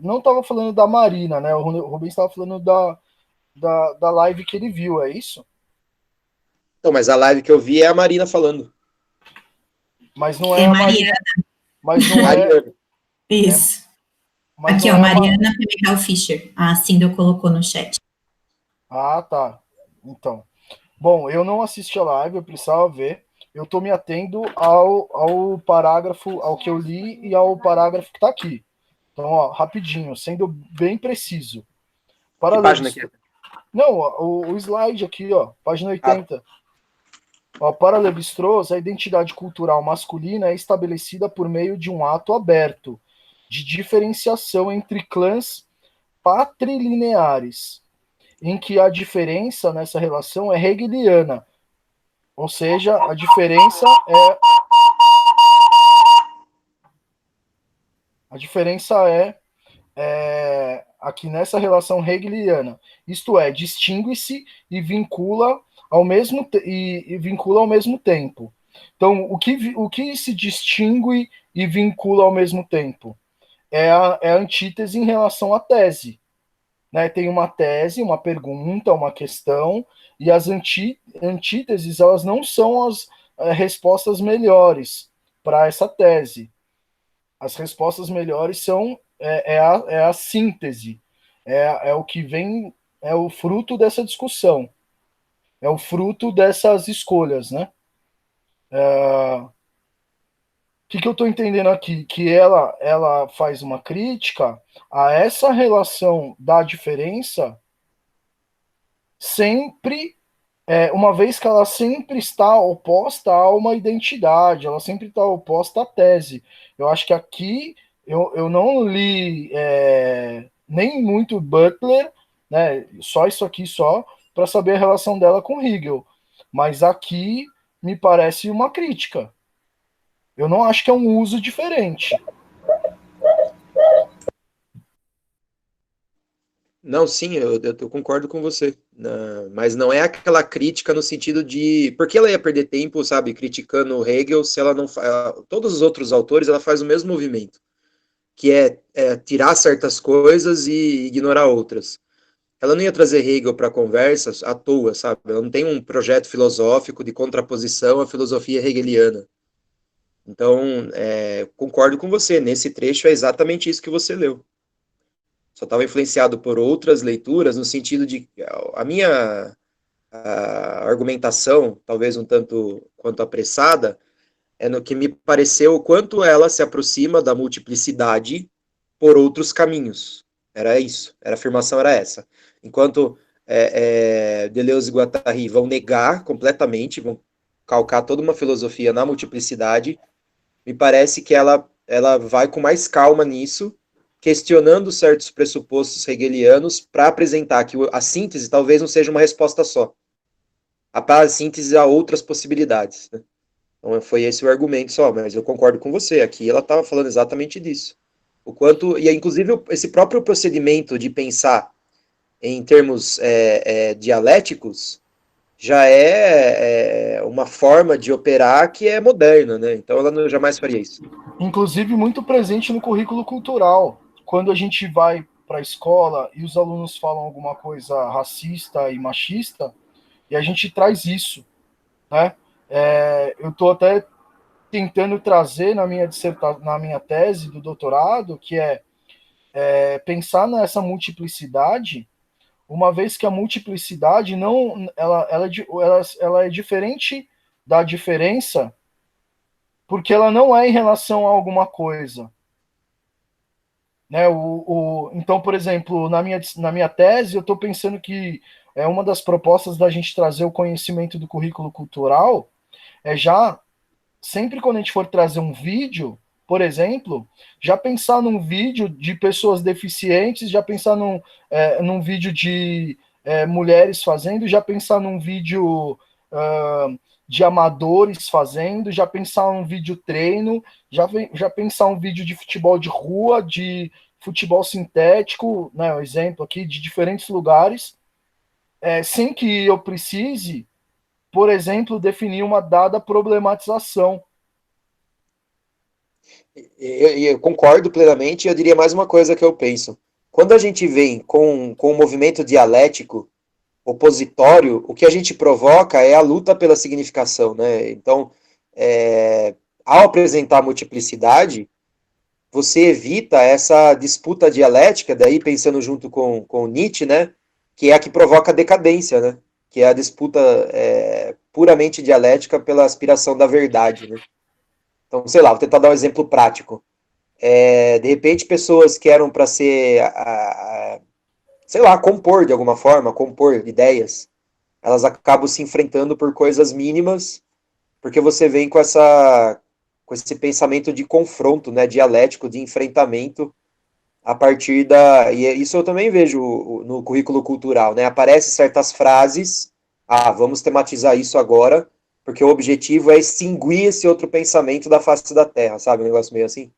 não estava falando da Marina, né? O Rubens estava falando da live que ele viu, é isso? Então, mas a live que eu vi é a Marina falando. Mas não é É a Mariana, mas não é, Mariana. isso. mas Aqui, não ó, é Mariana Pimentel Fischer. A Cindel colocou no chat. Ah, tá. Então, bom, eu não assisti a live, eu precisava ver. Eu estou me atendo ao parágrafo, ao que eu li e ao parágrafo que está aqui. Então, ó, rapidinho, sendo bem preciso. Para Que página que é? Não, o slide aqui, ó, página 80. Ó, para Levi-Strauss, a identidade cultural masculina é estabelecida por meio de um ato aberto, de diferenciação entre clãs patrilineares, em que a diferença nessa relação é hegeliana, ou seja, a diferença é aqui nessa relação hegeliana, isto é, distingue-se e vincula ao mesmo tempo. Então, o que se distingue e vincula ao mesmo tempo? É a antítese em relação à tese. Né? Tem uma tese, uma pergunta, uma questão, e as antíteses elas não são as respostas melhores para essa tese. As respostas melhores são a síntese, é o que vem, é o fruto dessa discussão, é o fruto dessas escolhas, né? O que eu estou entendendo aqui? Que ela faz uma crítica a essa relação da diferença sempre, uma vez que ela sempre está oposta a uma identidade, ela sempre está oposta à tese. Eu acho que aqui eu não li nem muito Butler, né, só isso aqui só, para saber a relação dela com Hegel. Mas aqui me parece uma crítica. Eu não acho que é um uso diferente. Não, sim, eu concordo com você. Mas não é aquela crítica no sentido de. Por que ela ia perder tempo, sabe, criticando Hegel se ela não. Todos os outros autores, ela faz o mesmo movimento, que é tirar certas coisas e ignorar outras. Ela não ia trazer Hegel para a conversa à toa, sabe? Ela não tem um projeto filosófico de contraposição à filosofia hegeliana. Então, concordo com você. Nesse trecho é exatamente isso que você leu. Só estava influenciado por outras leituras, no sentido de a minha argumentação, talvez um tanto quanto apressada, é no que me pareceu o quanto ela se aproxima da multiplicidade por outros caminhos. Era isso, a afirmação era essa. Enquanto Deleuze e Guattari vão negar completamente, vão calcar toda uma filosofia na multiplicidade, me parece que ela vai com mais calma nisso, questionando certos pressupostos hegelianos para apresentar que a síntese talvez não seja uma resposta só. A síntese há outras possibilidades. Né? Então foi esse o argumento só, mas eu concordo com você. Aqui ela estava falando exatamente disso. O quanto, e inclusive esse próprio procedimento de pensar em termos dialéticos já é uma forma de operar que é moderna, né? Então ela não jamais faria isso. Inclusive muito presente no currículo cultural. Quando a gente vai para a escola e os alunos falam alguma coisa racista e machista, e a gente traz isso, né? Eu estou até tentando trazer na minha tese do doutorado, que pensar nessa multiplicidade, uma vez que a multiplicidade não, ela é diferente da diferença, porque ela não é em relação a alguma coisa. Né, então, por exemplo, na minha tese, eu estou pensando que uma das propostas da gente trazer o conhecimento do currículo cultural já, sempre quando a gente for trazer um vídeo, por exemplo, já pensar num vídeo de pessoas deficientes, já pensar num vídeo de mulheres fazendo, já pensar num vídeo de amadores fazendo, já pensar um vídeo treino, já pensar um vídeo de futebol de rua, de futebol sintético, né, um exemplo aqui, de diferentes lugares, sem que eu precise, por exemplo, definir uma dada problematização. Eu concordo plenamente, e eu diria mais uma coisa que eu penso. Quando a gente vem com um movimento dialético, opositório, o que a gente provoca é a luta pela significação, né? Então, ao apresentar a multiplicidade, você evita essa disputa dialética, daí pensando junto com Nietzsche, né? Que é a que provoca a decadência, né? Que é a disputa puramente dialética pela aspiração da verdade, né? Então, sei lá, vou tentar dar um exemplo prático. De repente, pessoas que eram para ser, sei lá, compor de alguma forma, compor ideias, elas acabam se enfrentando por coisas mínimas, porque você vem com esse pensamento de confronto, né, dialético, de enfrentamento, a partir e isso eu também vejo no currículo cultural, né, aparecem certas frases, vamos tematizar isso agora, porque o objetivo é extinguir esse outro pensamento da face da Terra, sabe, um negócio meio assim.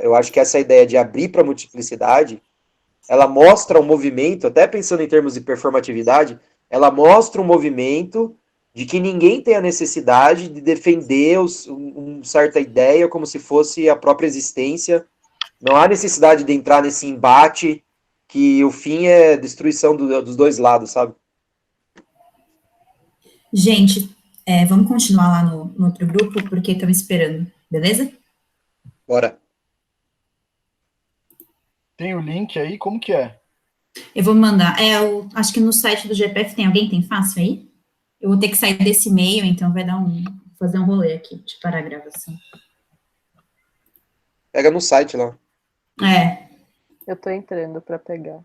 Eu acho que essa ideia de abrir para a multiplicidade, ela mostra um movimento, até pensando em termos de performatividade, ela mostra um movimento de que ninguém tem a necessidade de defender uma certa ideia como se fosse a própria existência. Não há necessidade de entrar nesse embate que o fim é destruição dos dois lados, sabe? Gente, vamos continuar lá no outro grupo, porque estão esperando, beleza? Bora. Tem o link aí, como que é? Eu vou mandar. Acho que no site do GPF tem tem fácil aí? Eu vou ter que sair desse e-mail, então vai fazer um rolê aqui de parar a gravação. Pega no site lá. É. Eu tô entrando para pegar.